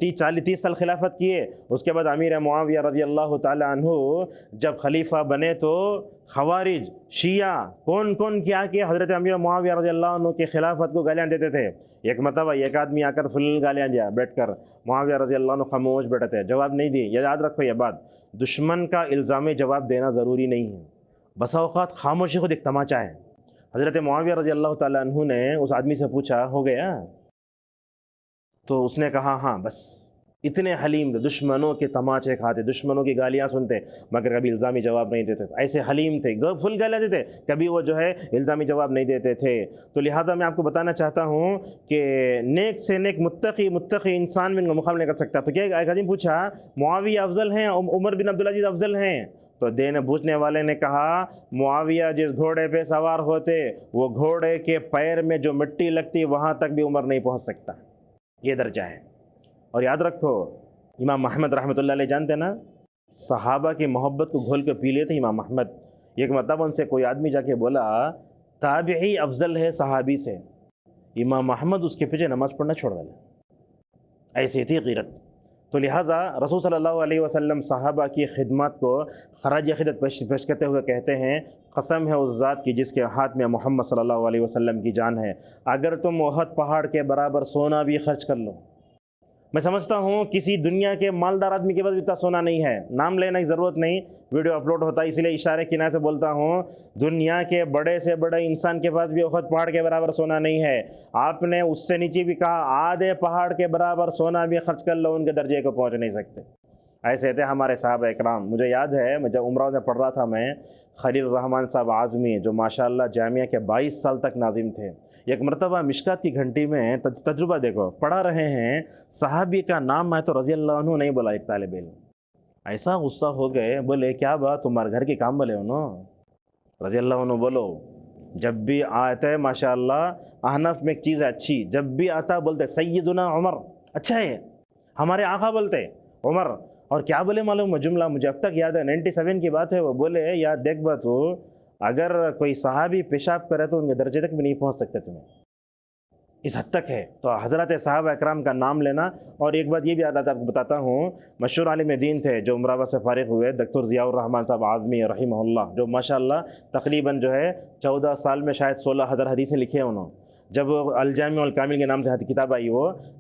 30 سال خلافت کیے، اس کے بعد امیر معاویہ رضی اللہ تعالی عنہ جب خلیفہ بنے تو خوارج، شیعہ، کون کیا کہ حضرت امیر معاویہ رضی اللہ عنہ کی خلافت کو گالیاں دیتے تھے۔ ایک مرتبہ ایک آدمی آ کر فل گالیاں دیا بیٹھ کر، معاویہ رضی اللہ عنہ خاموش بیٹھے تھے، جواب نہیں دی۔ یاد رکھو یہ بات، دشمن کا الزامی جواب دینا ضروری نہیں ہے، بسا اوقات خاموشی خود ایک تماچا ہے۔ حضرت معاویہ رضی اللہ تعالیٰ عنہ نے اس آدمی سے پوچھا، ہو گیا؟ تو اس نے کہا ہاں بس۔ اتنے حلیم تھے، دشمنوں کے تماچے کھاتے، دشمنوں کی گالیاں سنتے، مگر کبھی الزامی جواب نہیں دیتے، ایسے حلیم تھے، فل گالیاں دیتے، کبھی وہ جو ہے الزامی جواب نہیں دیتے تھے۔ تو لہٰذا میں آپ کو بتانا چاہتا ہوں کہ نیک سے نیک متقی انسان میں ان کا مقابلہ نہیں کر سکتا۔ تو کیا ایک آدمی پوچھا، معاویہ افضل ہیں، عمر بن عبدالعزیز افضل ہیں؟ تو پوچھنے والے نے کہا، معاویہ جس گھوڑے پہ سوار ہوتے، وہ گھوڑے کے پیر میں جو مٹی لگتی وہاں تک بھی عمر نہیں پہنچ سکتا، یہ درجہ ہے۔ اور یاد رکھو، امام احمد رحمۃ اللہ علیہ جانتے نا، صحابہ کی محبت کو گھول کے پی لیتے امام احمد۔ ایک مرتبہ ان سے کوئی آدمی جا کے بولا، تابعی افضل ہے صحابی سے، امام احمد اس کے پیچھے نماز پڑھنا چھوڑ ڈالے، ایسی تھی غیرت۔ تو لہٰذا رسول صلی اللہ علیہ وسلم صحابہ کی خدمات کو خراج عقیدت پیش کرتے ہوئے کہتے ہیں، قسم ہے اس ذات کی جس کے ہاتھ میں محمد صلی اللہ علیہ وسلم کی جان ہے، اگر تم احد پہاڑ کے برابر سونا بھی خرچ کر لو، میں سمجھتا ہوں کسی دنیا کے مالدار آدمی کے پاس اتنا سونا نہیں ہے، نام لینے کی ضرورت نہیں، ویڈیو اپلوڈ ہوتا ہے اس لیے اشارے کنارے سے بولتا ہوں، دنیا کے بڑے سے بڑے انسان کے پاس بھی احد پہاڑ کے برابر سونا نہیں ہے۔ آپ نے اس سے نیچے بھی کہا، آدھے پہاڑ کے برابر سونا بھی خرچ کر لو، ان کے درجے کو پہنچ نہیں سکتے۔ ایسے تھے ہمارے صحابہ اکرام۔ مجھے یاد ہے میں جب عمرہ میں پڑھ رہا تھا، میں خلیل الرحمن صاحب اعظمی جو ماشاءاللہ جامعہ کے 22 سال تک ناظم تھے، ایک مرتبہ مشکات کی گھنٹی میں تجربہ دیکھو، پڑھا رہے ہیں، صحابی کا نام میں تو رضی اللہ عنہ نہیں بولا، ایک طالب علم ایسا غصہ ہو گئے، بولے کیا بات، تمہارے گھر کے کام والے ہو نا؟ رضی اللہ عنہ بولو، جب بھی آتے ماشاءاللہ احنف میں ایک چیز ہے اچھی، جب بھی آتا بولتے سیدنا عمر، اچھا ہے، ہمارے آقا بولتے عمر، اور کیا بولے معلوم جملہ مجھے اب تک یاد ہے، 97 کی بات ہے، وہ بولے یار دیکھ بات ہو، اگر کوئی صحابی پیشاب کرے تو ان کے درجے تک بھی نہیں پہنچ سکتے تمہیں، اس حد تک ہے۔ تو حضرت صحابہ اکرام کا نام لینا۔ اور ایک بات یہ بھی آپ کو بتاتا ہوں، مشہور عالم دین تھے جو امراوہ سے فارغ ہوئے، دکتور ضیاء الرحمن صاحب اعظمی رحمہ اللہ، جو ماشاءاللہ تقریباً جو ہے 14 سال میں شاید 16,000 حدیثیں لکھے انہوں۔ جب الجامع الکامل کے نام سے کتاب آئی،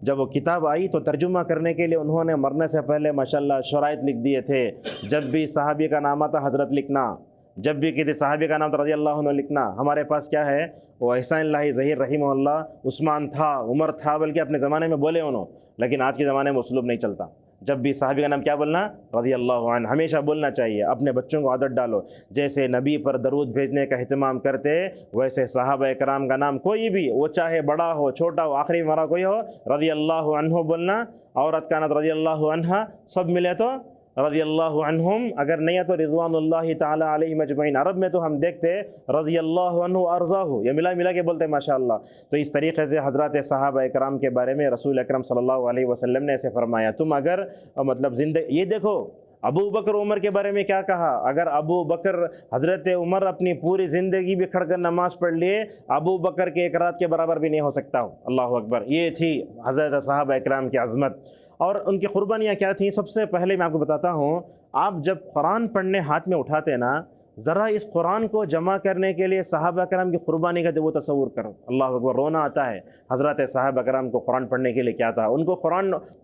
جب وہ کتاب آئی تو ترجمہ کرنے کے لیے انہوں نے مرنے سے پہلے ماشاءاللہ شرائط لکھ دیے تھے، جب بھی صحابی کا نام آتا حضرت لکھنا، جب بھی کسی صحابی کا نام تو رضی اللہ عنہ لکھنا۔ ہمارے پاس کیا ہے، وہ احسان اللہ ظہیر رحمہ اللہ، عثمان تھا، عمر تھا، بلکہ اپنے زمانے میں بولے انہوں، لیکن آج کے زمانے میں اسلوب نہیں چلتا۔ جب بھی صحابی کا نام کیا بولنا، رضی اللہ عنہ، ہمیشہ بولنا چاہیے۔ اپنے بچوں کو عادت ڈالو، جیسے نبی پر درود بھیجنے کا اہتمام کرتے، ویسے صحابہ کرام کا نام کوئی بھی، وہ چاہے بڑا ہو چھوٹا ہو، آخری مرا کوئی ہو، رضی اللہ عنہ بولنا۔ عورت کا نام رضی اللہ عنہ، سب ملے تو رضی اللہ عنہم، اگر نہیں ہے تو رضوان اللہ تعالی علیہم اجمعین۔ عرب میں تو ہم دیکھتے رضی اللہ عنہ ارضاہ، یہ ملا ملا کے بولتے ماشاءاللہ۔ تو اس طریقے سے حضرات صحابہ اکرام کے بارے میں رسول اکرم صلی اللہ علیہ وسلم نے ایسے فرمایا، تم اگر مطلب زندگی، یہ دیکھو ابو بکر عمر کے بارے میں کیا کہا، اگر ابو بکر حضرت عمر اپنی پوری زندگی بھی کھڑ کر نماز پڑھ لیے، ابو بکر کے ایک رات کے برابر بھی نہیں ہو سکتا ہو۔ اللہ اکبر، یہ تھی حضرت صحابہ اکرام کی عظمت۔ اور ان کی قربانیاں کیا تھیں؟ سب سے پہلے میں آپ کو بتاتا ہوں، آپ جب قرآن پڑھنے ہاتھ میں اٹھاتے نا، ذرا اس قرآن کو جمع کرنے کے لیے صحابہ کرام کی قربانی کا وہ تصور کرو۔ اللہ اکبر، رونا آتا ہے۔ حضرت صحابہ کرام کو قرآن پڑھنے کے لیے کیا تھا، ان کو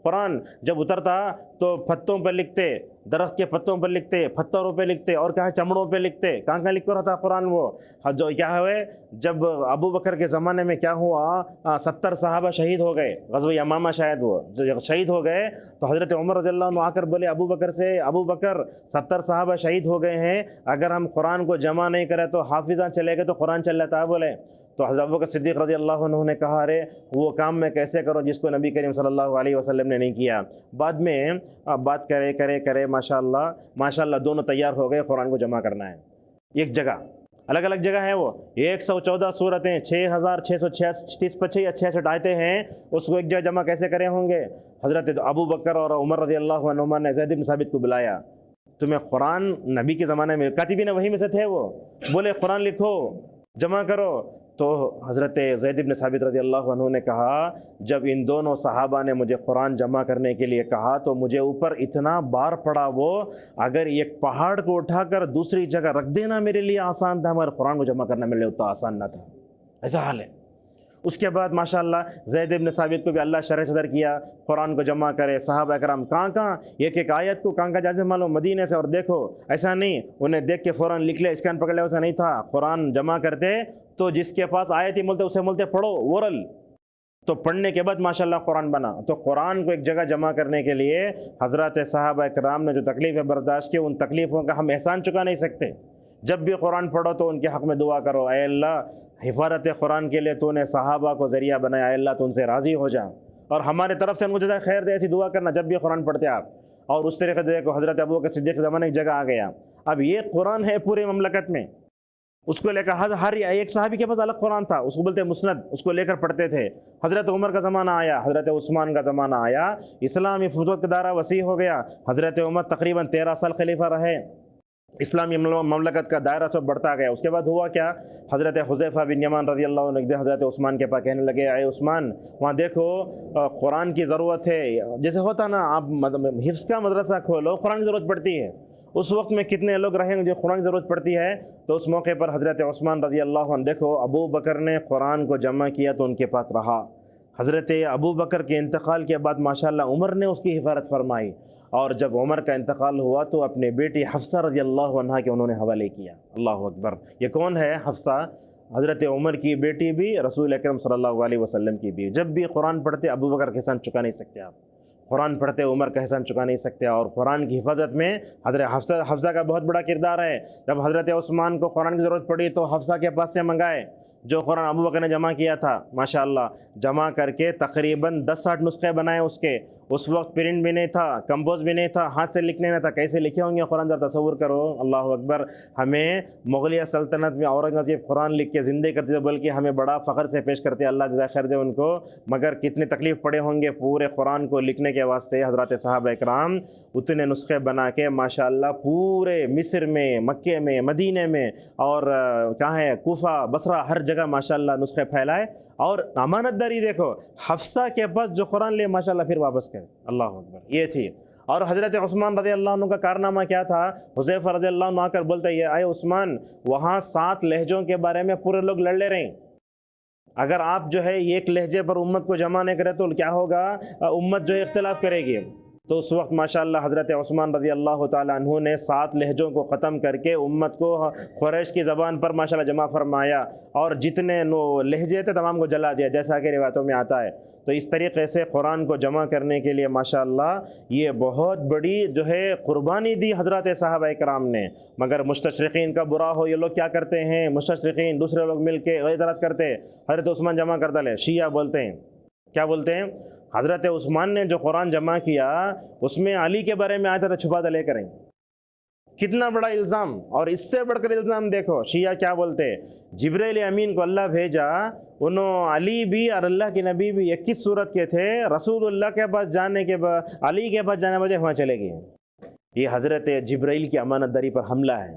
قرآن جب اترتا تو پتوں پہ لکھتے، درخت کے پتوں پر لکھتے، پتھروں پہ لکھتے، اور کہاں چمڑوں پہ لکھتے، کہاں لکھ کر رہا تھا قرآن۔ وہ جو کیا ہوئے، جب ابو بکر کے زمانے میں کیا ہوا، 70 صحابہ شہید ہو گئے، غزوہ یمامہ شاید وہ شہید ہو گئے، تو حضرت عمر رضی اللہ عنہ آ کر بولے ابو بکر سے، ابو بکر 70 صحابہ شہید ہو گئے ہیں، اگر ہم قرآن کو جمع نہیں کرے تو حافظہ چلے گئے تو قرآن چل جاتا ہے بولے۔ تو حضرت ابوبکر صدیق رضی اللہ عنہ نے کہا، ارے وہ کام میں کیسے کروں جس کو نبی کریم صلی اللہ علیہ وسلم نے نہیں کیا۔ بعد میں بات کرے ماشاءاللہ دونوں تیار ہو گئے، قرآن کو جمع کرنا ہے۔ ایک جگہ، الگ الگ جگہ ہے، وہ 114 صورتیں، 6636 یا 66 آیتیں ہیں، اس کو ایک جگہ جمع کیسے کرے ہوں گے؟ حضرت ابو بکر اور عمر رضی اللہ عنہما نے زید بن ثابت کو بلایا، تمہیں قرآن نبی کے زمانے میں کاتبین وحی میں سے تھے، وہ بولے قرآن لکھو، جمع کرو۔ تو حضرت زید بن ثابت رضی اللہ عنہ نے کہا، جب ان دونوں صحابہ نے مجھے قرآن جمع کرنے کے لیے کہا تو مجھے اوپر اتنا بار پڑا، وہ اگر ایک پہاڑ کو اٹھا کر دوسری جگہ رکھ دینا میرے لیے آسان تھا، مگر قرآن کو جمع کرنا میرے لیے اتنا آسان نہ تھا، ایسا حال ہے۔ اس کے بعد ماشاءاللہ زید بن ثابت کو بھی اللہ شرح صدر کیا، قرآن کو جمع کرے۔ صحابہ کرام کہاں ایک آیت کو کہاں جائزہ معلوم مدینے سے، اور دیکھو ایسا نہیں انہیں دیکھ کے فوراً لکھ لے، اسکین پکڑ لے، ایسا نہیں تھا۔ قرآن جمع کرتے تو جس کے پاس آیت ہی ملتے اسے ملتے پڑھو، ورل، تو پڑھنے کے بعد ماشاءاللہ قرآن بنا۔ تو قرآن کو ایک جگہ جمع کرنے کے لیے حضرات صحابہ کرام نے جو تکلیفیں برداشت کی، ان تکلیفوں کا ہم احسان چکا نہیں سکتے۔ جب بھی قرآن پڑھو تو ان کے حق میں دعا کرو، اے اللہ حفاظت قرآن کے لیے تو نے صحابہ کو ذریعہ بنایا، اے اللہ تو ان سے راضی ہو جا، اور ہمارے طرف سے ان کو جزائے خیر دے، ایسی دعا کرنا جب بھی قرآن پڑھتے آپ۔ اور اس طریقے سے دیکھو حضرت ابوبکر صدیق کے زمانے ایک جگہ آ گیا، اب یہ قرآن ہے پورے مملکت میں، اس کو لے کر ہر ایک صحابی کے پاس الگ قرآن تھا، اس کو بولتے مسند، اس کو لے کر پڑھتے تھے۔ حضرت عمر کا زمانہ آیا، حضرت عثمان کا زمانہ آیا، اسلامی فتوت کا دائرہ وسیع ہو گیا۔ حضرت عمر تقریباً 13 سال خلیفہ رہے، اسلامی مملکت کا دائرہ سب بڑھتا گیا۔ اس کے بعد ہوا کیا، حضرت حذیفہ بن یمان رضی اللہ عنہ حضرت عثمان کے پاس کہنے لگے، اے عثمان وہاں دیکھو قرآن کی ضرورت ہے، جیسے ہوتا نا آپ حفظ کا مدرسہ کھولو، قرآن کی ضرورت پڑتی ہے، اس وقت میں کتنے لوگ رہیں گے جو قرآن کی ضرورت پڑتی ہے۔ تو اس موقع پر حضرت عثمان رضی اللہ عنہ، دیکھو ابو بکر نے قرآن کو جمع کیا تو ان کے پاس رہا، حضرت ابو بکر کے انتقال کے بعد ماشاءاللہ عمر نے اس کی حفاظت فرمائی، اور جب عمر کا انتقال ہوا تو اپنے بیٹی حفصہ رضی اللہ عنہا کے انہوں نے حوالے کیا۔ اللہ اکبر، یہ کون ہے حفصہ؟ حضرت عمر کی بیٹی بھی، رسول اکرم صلی اللہ علیہ وسلم کی بھی۔ جب بھی قرآن پڑھتے ابو بکر کا احسان چکا نہیں سکتے آپ، قرآن پڑھتے عمر کا احسان چکا نہیں سکتے، اور قرآن کی حفاظت میں حضرت حفصہ کا بہت بڑا کردار ہے۔ جب حضرت عثمان کو قرآن کی ضرورت پڑی تو حفصہ کے پاس سے منگائے، جو قرآن ابو بکر نے جمع کیا تھا، ماشاءاللہ جمع کر کے تقریباً 10-60 نسخے بنائے اس کے، اس وقت پرنٹ بھی نہیں تھا، کمپوز بھی نہیں تھا، ہاتھ سے لکھنے نہیں تھا، کیسے لکھے ہوں گے قرآن؟ ذرا تصور کرو۔ اللہ اکبر۔ ہمیں مغلیہ سلطنت میں اورنگزیب قرآن لکھ کے زندے کرتے تھے، بلکہ ہمیں بڑا فخر سے پیش کرتے، اللہ جزائے خیر دے ان کو، مگر کتنے تکلیف پڑے ہوں گے پورے قرآن کو لکھنے کے واسطے۔ حضرات صحابہ اکرام اتنے نسخے بنا کے ماشاءاللہ پورے مصر میں، مکے میں، مدینے میں، اور کہاں ہے، کوفہ، بصرہ، ہر جگہ ماشاءاللہ نسخے پھیلائے۔ اور امانت داری دیکھو، حفصہ کے پاس جو قرآن لے ماشاءاللہ پھر واپس کرے۔ اللہ اکبر، یہ تھی۔ اور حضرت عثمان رضی اللہ عنہ کا کارنامہ کیا تھا؟ حذیفہ رضی اللہ عنہ آ کر بولتے ہیں، اے عثمان، وہاں 7 لہجوں کے بارے میں پورے لوگ لڑ لے رہے ہیں، اگر آپ جو ہے ایک لہجے پر امت کو جمع نہیں کرے تو کیا ہوگا؟ امت جو ہے اختلاف کرے گی۔ تو اس وقت ماشاءاللہ حضرت عثمان رضی اللہ تعالیٰ عنہ نے 7 لہجوں کو ختم کر کے امت کو قریش کی زبان پر ماشاءاللہ جمع فرمایا، اور جتنے لہجے تھے تمام کو جلا دیا، جیسا کہ روایتوں میں آتا ہے۔ تو اس طریقے سے قرآن کو جمع کرنے کے لیے ماشاءاللہ یہ بہت بڑی جو ہے قربانی دی حضرات صحابہ کرام نے۔ مگر مستشرقین کا برا ہو، یہ لوگ کیا کرتے ہیں؟ مستشرقین دوسرے لوگ مل کے اعتراض کرتے، حضرت عثمان جمع کرتا لے، شیعہ بولتے ہیں، کیا بولتے ہیں؟ حضرت عثمان نے جو قرآن جمع کیا اس میں علی کے بارے میں آیا تھا، چھپا دلے کریں، کتنا بڑا الزام! اور اس سے بڑھ کر الزام دیکھو شیعہ کیا بولتے، جبرائیل امین کو اللہ بھیجا، انہوں علی بھی اور اللہ کے نبی بھی 21 صورت کے تھے، رسول اللہ کے پاس جانے کے بعد، علی کے پاس جانے بجے وہاں چلے گئے۔ یہ حضرت جبرائیل کی امانت داری پر حملہ ہے۔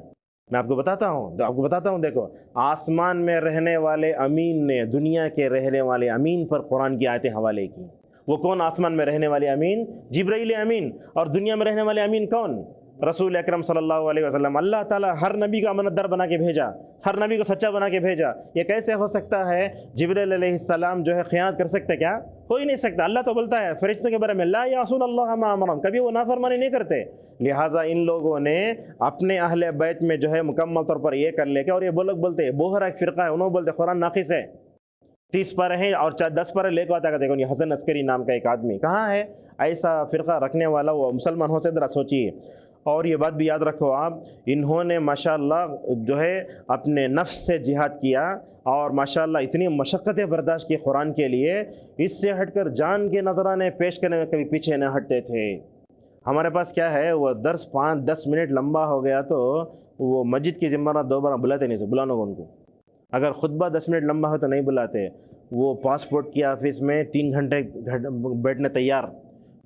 میں آپ کو بتاتا ہوں، دیکھو، آسمان میں رہنے والے امین نے دنیا کے رہنے والے امین پر قرآن کی آیتیں حوالے کی۔ وہ کون آسمان میں رہنے والے امین؟ جبرائیل امین۔ اور دنیا میں رہنے والے امین کون؟ رسول اکرم صلی اللہ علیہ وسلم۔ اللہ تعالیٰ ہر نبی کو امانت دار بنا کے بھیجا، ہر نبی کو سچا بنا کے بھیجا۔ یہ کیسے ہو سکتا ہے؟ جبرائیل علیہ السلام جو ہے خیانت کر سکتے کیا؟ ہو ہی نہیں سکتا۔ اللہ تو بولتا ہے فرشتوں کے بارے میں، لا یعصون اللہ ما امرهم، کبھی وہ نافرمانی نہیں کرتے۔ لہٰذا ان لوگوں نے اپنے اہل بیت میں جو ہے مکمل طور پر یہ کر لے کے، اور یہ وہ لوگ بولتے ہیں، بوہرا ایک فرقہ ہے، انہوں بولتے قرآن ناقص ہے، 30 پارے ہیں اور 10 پارے لے کے آتا کرتے ہیں۔ حسن عسکری نام کا ایک آدمی کہاں ہے ایسا فرقہ رکھنے والا؟ وہ مسلمان ہو سے ذرا سوچیے۔ اور یہ بات بھی یاد رکھو آپ، انہوں نے ماشاءاللہ جو ہے اپنے نفس سے جہاد کیا، اور ماشاءاللہ اتنی مشقتیں برداشت کی قرآن کے لیے، اس سے ہٹ کر جان کے نذرانے پیش کرنے میں کبھی پیچھے نہ ہٹتے تھے۔ ہمارے پاس کیا ہے، وہ درس 5-10 منٹ لمبا ہو گیا تو وہ مسجد کی ذمہ دار دوبارہ بلاتے نہیں، بلانا ان کو۔ اگر خطبہ 10 منٹ لمبا ہو تو نہیں بلاتے۔ وہ پاسپورٹ کی آفس میں 3 گھنٹے بیٹھنے تیار،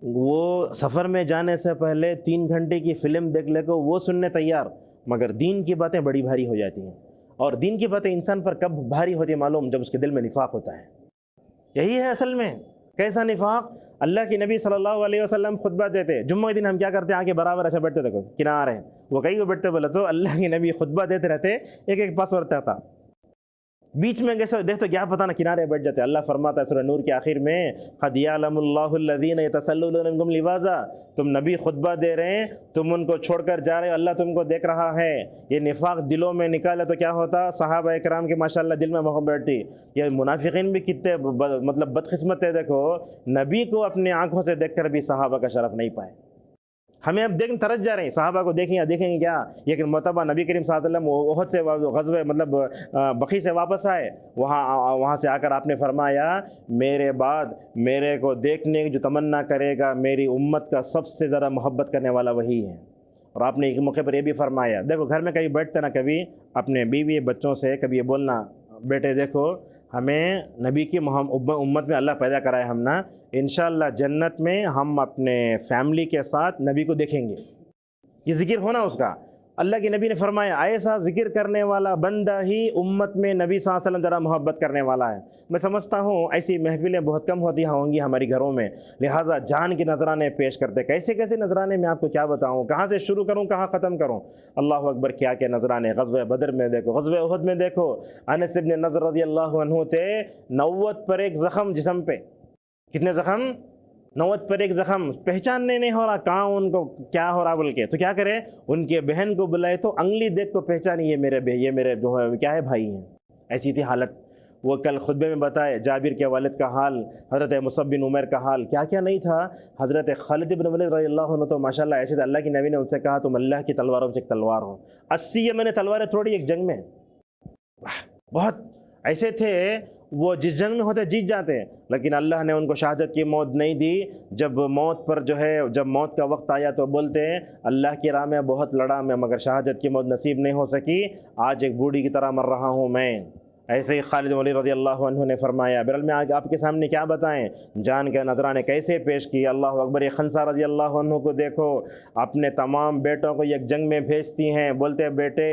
وہ سفر میں جانے سے پہلے 3 گھنٹے کی فلم دیکھ لے کو وہ سننے تیار، مگر دین کی باتیں بڑی بھاری ہو جاتی ہیں۔ اور دین کی باتیں انسان پر کب بھاری ہوتی ہے معلوم؟ جب اس کے دل میں نفاق ہوتا ہے۔ یہی ہے اصل میں۔ کیسا نفاق؟ اللہ کی نبی صلی اللہ علیہ وسلم خطبہ دیتے، جمعہ کے دن ہم کیا کرتے ہیں؟ آگے برابر ایسے بیٹھتے تھے، کنارے، وہ کہیں کو بیٹھتے بولے تو اللہ کی نبی خطبہ دیتے رہتے، ایک پاس ورتا تھا، بیچ میں کیسے دیکھتے کیا پتہ نہ کنارے بیٹھ جاتے۔ اللہ فرماتا ہے سورہ نور کے آخر میں، قد یعلم اللہ الذین یتسللون منکم لواذا، تم نبی خطبہ دے رہے ہیں، تم ان کو چھوڑ کر جا رہے ہو، اللہ تم کو دیکھ رہا ہے۔ یہ نفاق دلوں میں نکالے تو کیا ہوتا؟ صحابہ اکرام کے ماشاءاللہ دل میں محبت بیٹھتی۔ یہ منافقین بھی کتنے مطلب بدقسمت ہے، دیکھو نبی کو اپنے آنکھوں سے دیکھ کر بھی صحابہ کا شرف نہیں پائے۔ ہمیں اب دیکھ ترس جا رہے ہیں، صحابہ کو دیکھیں گے کیا؟ لیکن مرتبہ نبی کریم صلی اللہ علیہ وسلم احد سے غزوہ مطلب بقیع سے واپس آئے، وہاں سے آ کر آپ نے فرمایا، میرے بعد میرے کو دیکھنے کی جو تمنا کرے گا، میری امت کا سب سے زیادہ محبت کرنے والا وہی ہے۔ اور آپ نے ایک موقع پر یہ بھی فرمایا، دیکھو گھر میں کبھی بیٹھتے نا، کبھی اپنے بیوی بچوں سے کبھی یہ بولنا، بیٹے دیکھو ہمیں نبی کی امت میں اللہ پیدا کرا ہے ہم نا، انشاءاللہ جنت میں ہم اپنے فیملی کے ساتھ نبی کو دیکھیں گے۔ یہ ذکر ہونا اس کا۔ اللہ کے نبی نے فرمایا، ایسا ذکر کرنے والا بندہ ہی امت میں نبی صلی اللہ علیہ وسلم ذرا محبت کرنے والا ہے۔ میں سمجھتا ہوں ایسی محفلیں بہت کم ہوتی ہوں گی ہماری گھروں میں، لہٰذا جان کے نذرانے پیش کرتے۔ کیسے نذرانے میں آپ کو کیا بتاؤں، کہاں سے شروع کروں کہاں ختم کروں؟ اللہ اکبر، کیا نذرانے! غزوہ بدر میں دیکھو، غزوہ احد میں دیکھو، انس بن نضر رضی اللہ عنہ تھے 90 پر ایک زخم جسم پہ۔ کتنے زخم؟ 90 پر ایک زخم، پہچاننے نہیں ہو رہا کہاں ان کو کیا ہو رہا بول کے، تو کیا کرے؟ ان کے بہن کو بلائے تو انگلی دیکھ کو پہچانی، یہ میرے جو ہے کیا ہے بھائی ہیں۔ ایسی تھی حالت۔ وہ کل خطبے میں بتائے جابر کے والد کا حال، حضرت مصعب بن عمیر کا حال، کیا نہیں تھا۔ حضرت خالد بن ولید رضی اللہ عنہ تو ماشاءاللہ ایسے تھے، اللہ کی نبی نے ان سے کہا تم اللہ کی تلواروں سے ایک تلوار ہو، 80 میں نے تلواریں توڑی ایک جنگ میں، بہت ایسے تھے وہ جس جنگ میں ہوتے جیت جاتے، لیکن اللہ نے ان کو شہادت کی موت نہیں دی۔ جب موت پر جو ہے جب موت کا وقت آیا تو بولتے ہیں اللہ کی راہ میں بہت لڑا میں، مگر شہادت کی موت نصیب نہیں ہو سکی، آج ایک بوڑھی کی طرح مر رہا ہوں میں۔ ایسے ہی خالد بن ولید رضی اللہ عنہ نے فرمایا، بہرحال میں آج آپ کے سامنے کیا بتائیں، جان کے نذرانے کیسے پیش کی۔ اللہ اکبر۔ یہ خنسہ رضی اللہ عنہ کو دیکھو، اپنے تمام بیٹوں کو ایک جنگ میں بھیجتی ہیں، بولتے ہیں بیٹے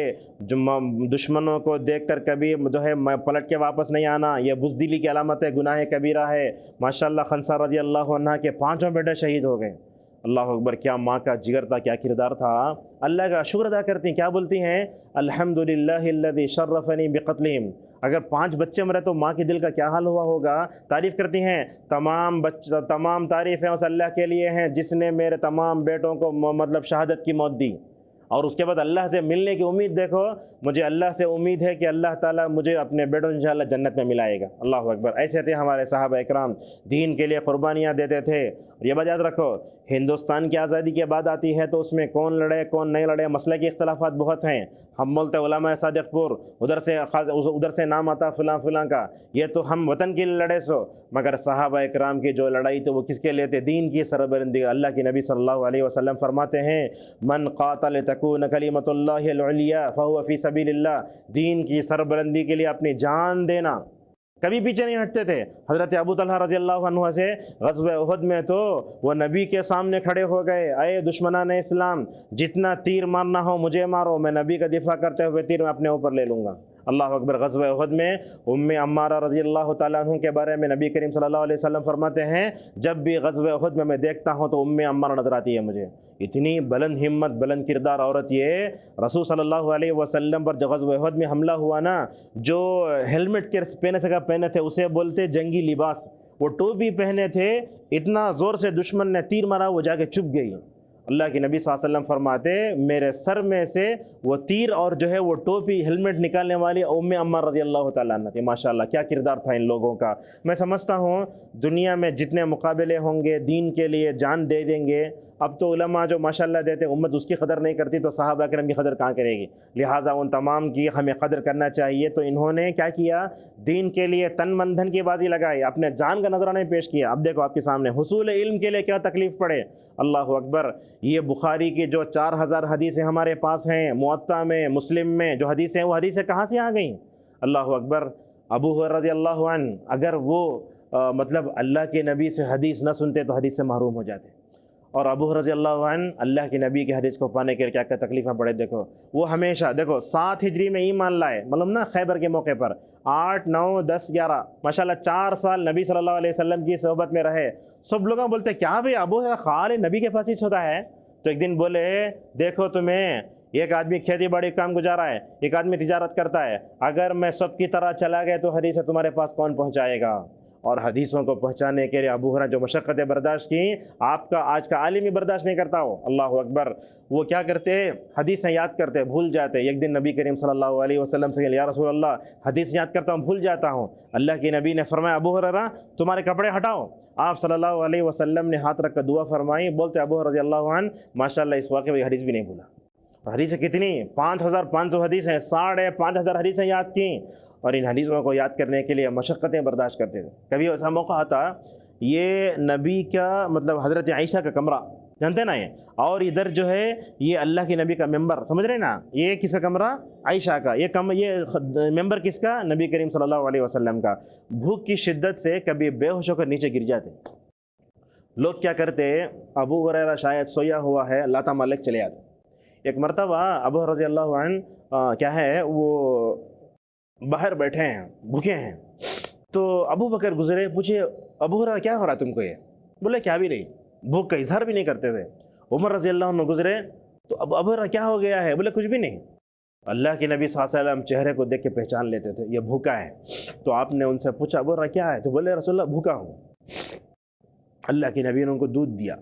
دشمنوں کو دیکھ کر کبھی جو ہے پلٹ کے واپس نہیں آنا، یہ بزدلی کی علامت ہے، گناہ کبیرہ ہے۔ ماشاءاللہ خنسہ رضی اللہ عنہ کے 5 بیٹے شہید ہو گئے۔ اللہ اکبر، کیا ماں کا جگر تھا، کیا کردار تھا۔ اللہ کا شکر ادا کرتی ہیں، کیا بولتی ہیں، الحمدللہ الذی شرفنی بقتلہم۔ اگر 5 بچے مرے تو ماں کے دل کا کیا حال ہوا ہوگا۔ تعریف کرتی ہیں، تمام تعریفیں اس اللہ کے لیے ہیں جس نے میرے تمام بیٹوں کو مطلب شہادت کی موت دی۔ اور اس کے بعد اللہ سے ملنے کی امید دیکھو، مجھے اللہ سے امید ہے کہ اللہ تعالیٰ مجھے اپنے بیٹوں انشاءاللہ جنت میں ملائے گا۔ اللہ اکبر۔ ایسے تھے ہمارے صحابہ اکرام، دین کے لیے قربانیاں دیتے تھے۔ اور یہ بات یاد رکھو، ہندوستان کی آزادی کے بعد آتی ہے تو اس میں کون لڑے کون نہیں لڑے مسئلے کے اختلافات بہت ہیں۔ ہم بولتے علماء صادق پور، ادھر سے نام آتا فلاں فلاں کا، یہ تو ہم وطن کے لیے لڑے سو، مگر صحابہ اکرام کی جو لڑائی تھی وہ کس کے لیے تھے، دین کی سربلندی۔ اللہ کے نبی صلی اللہ علیہ وسلم فرماتے ہیں، من قاتل تکون کلمۃ اللہ العلیٰ فہو فی سبیل اللہ، دین کی سربلندی کے لیے اپنی جان دینا، کبھی پیچھے نہیں ہٹتے تھے۔ حضرت ابو طلحہ رضی اللہ عنہ سے غزوہ احد میں تو وہ نبی کے سامنے کھڑے ہو گئے، اے دشمنان اسلام، جتنا تیر مارنا ہو مجھے مارو، میں نبی کا دفاع کرتے ہوئے تیر میں اپنے اوپر لے لوں گا۔ اللہ اکبر۔ غزوہ احد میں ام عمارہ رضی اللہ تعالیٰ عنہ کے بارے میں نبی کریم صلی اللہ علیہ وسلم فرماتے ہیں، جب بھی غزوہ احد میں دیکھتا ہوں تو ام عمارہ نظر آتی ہے مجھے۔ اتنی بلند ہمت بلند کردار عورت یہ، رسول صلی اللہ علیہ وسلم پر جب غزوہ احد میں حملہ ہوا نا، جو ہیلمٹ کے پہنے تھے اسے بولتے جنگی لباس، وہ ٹوپی پہنے تھے، اتنا زور سے دشمن نے تیر مارا وہ جا کے چپ گئی۔ اللہ کے نبی صلی اللہ علیہ وسلم فرماتے میرے سر میں سے وہ تیر اور جو ہے وہ ٹوپی ہیلمٹ نکالنے والی ام عمار رضی اللہ تعالیٰ عنہ تھی۔ ماشاءاللہ کیا کردار تھا ان لوگوں کا۔ میں سمجھتا ہوں دنیا میں جتنے مقابلے ہوں گے دین کے لیے جان دے دیں گے، اب تو علماء جو ماشاءاللہ دیتے امت اس کی قدر نہیں کرتی تو صحابہ کرام کی قدر کہاں کرے گی۔ لہٰذا ان تمام کی ہمیں قدر کرنا چاہیے۔ تو انہوں نے کیا کیا، دین کے لیے تن من دھن کی بازی لگائی، اپنے جان کا نذرانہ پیش کیا۔ اب دیکھو آپ کے سامنے حصول علم کے لیے کیا تکلیف پڑے۔ اللہ اکبر۔ یہ بخاری کی جو 4000 حدیثیں ہمارے پاس ہیں، موطا میں مسلم میں جو حدیثیں ہیں، وہ حدیثیں کہاں سے آ گئیں؟ اللہ اکبر۔ ابو ہریرہ رضی اللہ عنہ اگر وہ مطلب اللہ کے نبی سے حدیث نہ سنتے تو حدیث سے محروم ہو جاتے، اور ابو ہریرہ رضی اللہ عنہ اللہ کے نبی کی حدیث کو پانے کے لیے کیا کیا تکلیفیں پڑے۔ دیکھو وہ ہمیشہ دیکھو 7 ہجری میں ایمان لائے، معلوم نا خیبر کے موقع پر 8 9 10 11 ماشاءاللہ 4 سال نبی صلی اللہ علیہ وسلم کی صحبت میں رہے۔ سب لوگوں بولتے کیا بھئی ابو ہریرہ خال نبی کے پاس ہی ہوتا ہے؟ تو ایک دن بولے دیکھو تمہیں، ایک آدمی کھیتی باڑی کام گزارا ہے، ایک آدمی تجارت کرتا ہے، اگر میں سب کی طرح چلا گیا تو حدیث تمہارے پاس کون پہنچائے گا؟ اور حدیثوں کو پہنچانے کے لیے ابو ہریرہ جو مشقتیں برداشت کی، آپ کا آج کا عالم ہی برداشت نہیں کرتا ہو۔ اللہ اکبر۔ وہ کیا کرتے، حدیثیں یاد کرتے بھول جاتے۔ ایک دن نبی کریم صلی اللہ علیہ وسلم سے یا رسول اللہ حدیث یاد کرتا ہوں بھول جاتا ہوں۔ اللہ کے نبی نے فرمایا ابو ہریرہ تمہارے کپڑے ہٹاؤ۔ آپ صلی اللہ علیہ وسلم نے ہاتھ رکھ کر دعا فرمائی، بولتے ابو ہریرہ رضی اللہ عنہ ماشاءاللہ اس واقعے میں حدیث بھی نہیں بھولا۔ حدیثیں کتنی 5500 حدیثیں، 5500 حدیثیں یاد کیں، اور ان حدیثوں کو یاد کرنے کے لیے مشقتیں برداشت کرتے تھے۔ کبھی ایسا موقع آتا، یہ نبی کا مطلب حضرت عائشہ کا کمرہ جانتے نا یہ، اور ادھر جو ہے یہ اللہ کے نبی کا ممبر، سمجھ رہے نا، یہ کس کا کمرہ؟ عائشہ کا۔ یہ ممبر کس کا؟ نبی کریم صلی اللہ علیہ وسلم کا۔ بھوک کی شدت سے کبھی بے ہوش ہو کر نیچے گر جاتے۔ لوگ کیا کرتے، ابو ہریرہ شاید سویا ہوا ہے، لاتا مالک چلے آتے۔ ایک مرتبہ ابو ہریرہ رضی اللہ عنہ کیا ہے وہ باہر بیٹھے ہیں، بھوکے ہیں، تو ابو بکر گزرے، پوچھے ابو ہریرہ کیا ہو رہا ہے تم کو؟ یہ بولے کیا بھی نہیں، بھوک کا اظہار بھی نہیں کرتے تھے۔ عمر رضی اللہ عنہ گزرے تو ابو ہریرہ کیا ہو گیا ہے؟ بولے کچھ بھی نہیں۔ اللہ کے نبی صلی اللہ علیہ وسلم چہرے کو دیکھ کے پہچان لیتے تھے یہ بھوکا ہے۔ تو آپ نے ان سے پوچھا ابو ہریرہ کیا ہے؟ تو بولے رسول اللہ بھوکا ہوں۔ اللہ کے نبی نے ان کو دودھ دیا،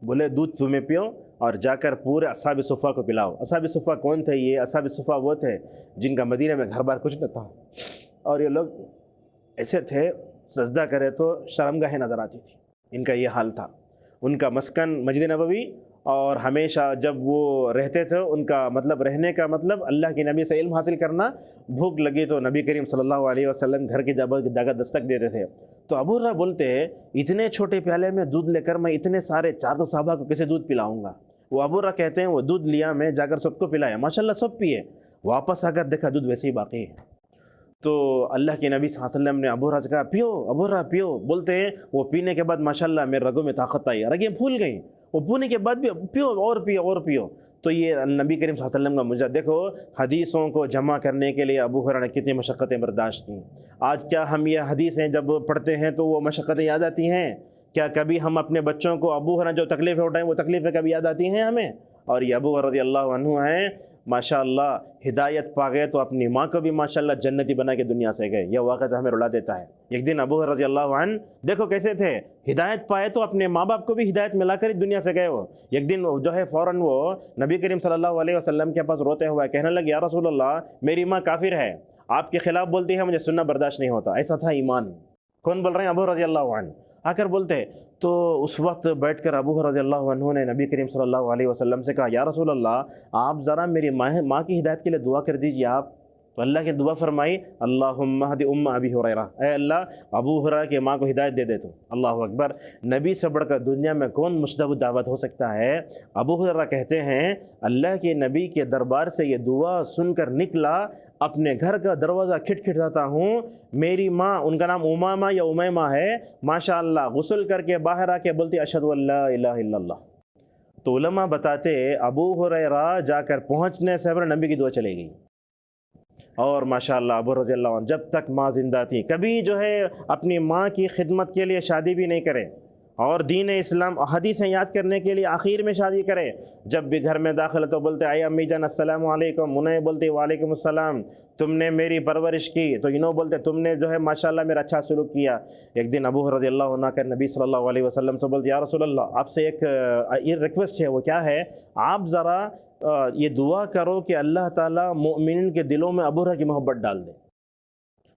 بولے دودھ تمہیں پیو اور جا کر پورے اصحاب صفہ کو پلاؤ۔ اصحاب صفہ کون تھے؟ یہ اصحاب صفہ وہ تھے جن کا مدینہ میں گھر بار کچھ نہ تھا، اور یہ لوگ ایسے تھے سجدہ کرے تو شرمگاہیں نظر آتی تھی، ان کا یہ حال تھا۔ ان کا مسکن مسجد نبوی اور ہمیشہ جب وہ رہتے تھے ان کا مطلب رہنے کا مطلب اللہ کے نبی سے علم حاصل کرنا، بھوک لگی تو نبی کریم صلی اللہ علیہ وسلم گھر کی جگہ دستک دیتے تھے۔ تو ابو ہریرہ بولتے ہیں اتنے چھوٹے پیالے میں دودھ لے کر میں اتنے سارے 400 صحابہ کو کیسے دودھ پلاؤں گا؟ وہ ابو ہریرہ کہتے ہیں وہ دودھ لیا میں جا کر سب کو پلایا، ماشاءاللہ سب پیے، واپس آ کر دیکھا دودھ ویسے ہی باقی ہے۔ تو اللہ کے نبی صلی اللہ علیہ وسلم نے ابو ہریرہ سے کہا پیو ابو ہریرہ پیو، بولتے ہیں وہ پینے کے بعد ماشاءاللہ میرے رگوں میں طاقت آئی، رگیں پھول گئیں، وہ پینے کے بعد بھی پیو اور پیو اور پیو۔ تو یہ نبی کریم صلی اللہ علیہ وسلم کا معجزہ دیکھو، حدیثوں کو جمع کرنے کے لیے ابو ہریرہ نے کتنی مشقتیں برداشت کیں۔ آج کیا ہم یہ حدیثیں جب پڑھتے ہیں تو وہ مشقتیں یاد آتی ہیں؟ کیا کبھی ہم اپنے بچوں کو ابو ہریرہ جو تکلیفیں اٹھائیں وہ تکلیفیں کبھی یاد آتی ہیں ہمیں؟ اور یہ ابو ہریرہ رضی اللہ عنہ ہیں، ماشاءاللہ ہدایت پا گئے تو اپنی ماں کو بھی ماشاءاللہ جنتی بنا کے دنیا سے گئے۔ یہ واقعہ تو ہمیں رلا دیتا ہے۔ ایک دن ابو ہریرہ رضی اللہ عنہ دیکھو کیسے تھے، ہدایت پائے تو اپنے ماں باپ کو بھی ہدایت ملا کر دنیا سے گئے۔ وہ ایک دن جو ہے فوراً وہ نبی کریم صلی اللہ علیہ وسلم کے پاس روتے ہوئے کہنے لگے یا رسول اللہ میری ماں کافر ہے، آپ کے خلاف بولتی ہے، مجھے سننا برداشت نہیں ہوتا۔ ایسا تھا ایمان۔ کون بول رہے ہیں؟ ابو ہریرہ رضی اللہ عنہ آ کر بولتے ہیں۔ تو اس وقت بیٹھ کر ابو ہریرہ رضی اللہ عنہ نے نبی کریم صلی اللہ علیہ وسلم سے کہا یا رسول اللہ آپ ذرا میری ماں کی ہدایت کے لیے دعا کر دیجیے آپ۔ تو اللہ کی دعا فرمائی اللہم اہد ام ابی ہریرہ، اے اللہ ابو ہریرہ کی ماں کو ہدایت دے دے تو۔ اللہ اکبر، نبی سے بڑھ کر دنیا میں کون مجتبی دعوت ہو سکتا ہے؟ ابو ہریرہ کہتے ہیں اللہ کے نبی کے دربار سے یہ دعا سن کر نکلا، اپنے گھر کا دروازہ کھٹکھٹاتا ہوں، میری ماں، ان کا نام امامہ یا امیمہ ہے، ماشاءاللہ غسل کر کے باہر آ کے بولتی اشہد ان لا الہ الا اللہ۔ تو علماء بتاتے ابو ہریرہ جا کر پہنچنے سے پہلے نبی کی دعا چلے گئی۔ اور ماشاءاللہ ابو رضی اللہ عنہ جب تک ماں زندہ تھی کبھی جو ہے اپنی ماں کی خدمت کے لیے شادی بھی نہیں کرے، اور دین اسلام حدیثیں یاد کرنے کے لیے آخر میں شادی کرے۔ جب بھی گھر میں داخل تو بولتے اے امی جان السلام علیکم، انہیں بولتے وعلیکم السلام، تم نے میری پرورش کی، تو انہوں بولتے تم نے جو ہے ماشاءاللہ میرا اچھا سلوک کیا۔ ایک دن ابو رضی اللہ عنہ کا نبی صلی اللہ علیہ وسلم سے بولتے یا رسول اللہ آپ سے ایک ریکویسٹ ہے، وہ کیا ہے؟ آپ ذرا یہ دعا کرو کہ اللہ تعالیٰ مومنین کے دلوں میں ابو ہریرہ کی محبت ڈال دے۔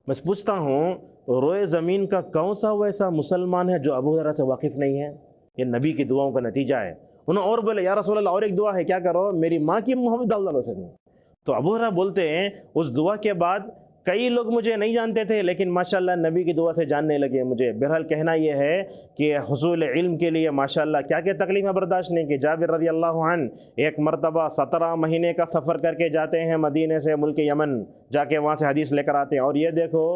میں پوچھتا ہوں روئے زمین کا کون سا ویسا مسلمان ہے جو ابو ہریرہ سے واقف نہیں ہے؟ یہ نبی کی دعاؤں کا نتیجہ ہے۔ انہوں اور بولے یا رسول اللہ اور ایک دعا ہے، کیا کرو؟ میری ماں کی محبت ڈال دو اسے۔ تو ابو ہریرہ بولتے ہیں اس دعا کے بعد کئی لوگ مجھے نہیں جانتے تھے لیکن ماشاءاللہ نبی کی دعا سے جاننے لگے مجھے۔ بہرحال کہنا یہ ہے کہ حصول علم کے لیے ماشاءاللہ کیا کیا تکلیفیں برداشت نہیں کی۔ جابر رضی اللہ عنہ ایک مرتبہ 17 مہینے کا سفر کر کے جاتے ہیں مدینے سے ملک یمن، جا کے وہاں سے حدیث لے کر آتے ہیں، اور یہ دیکھو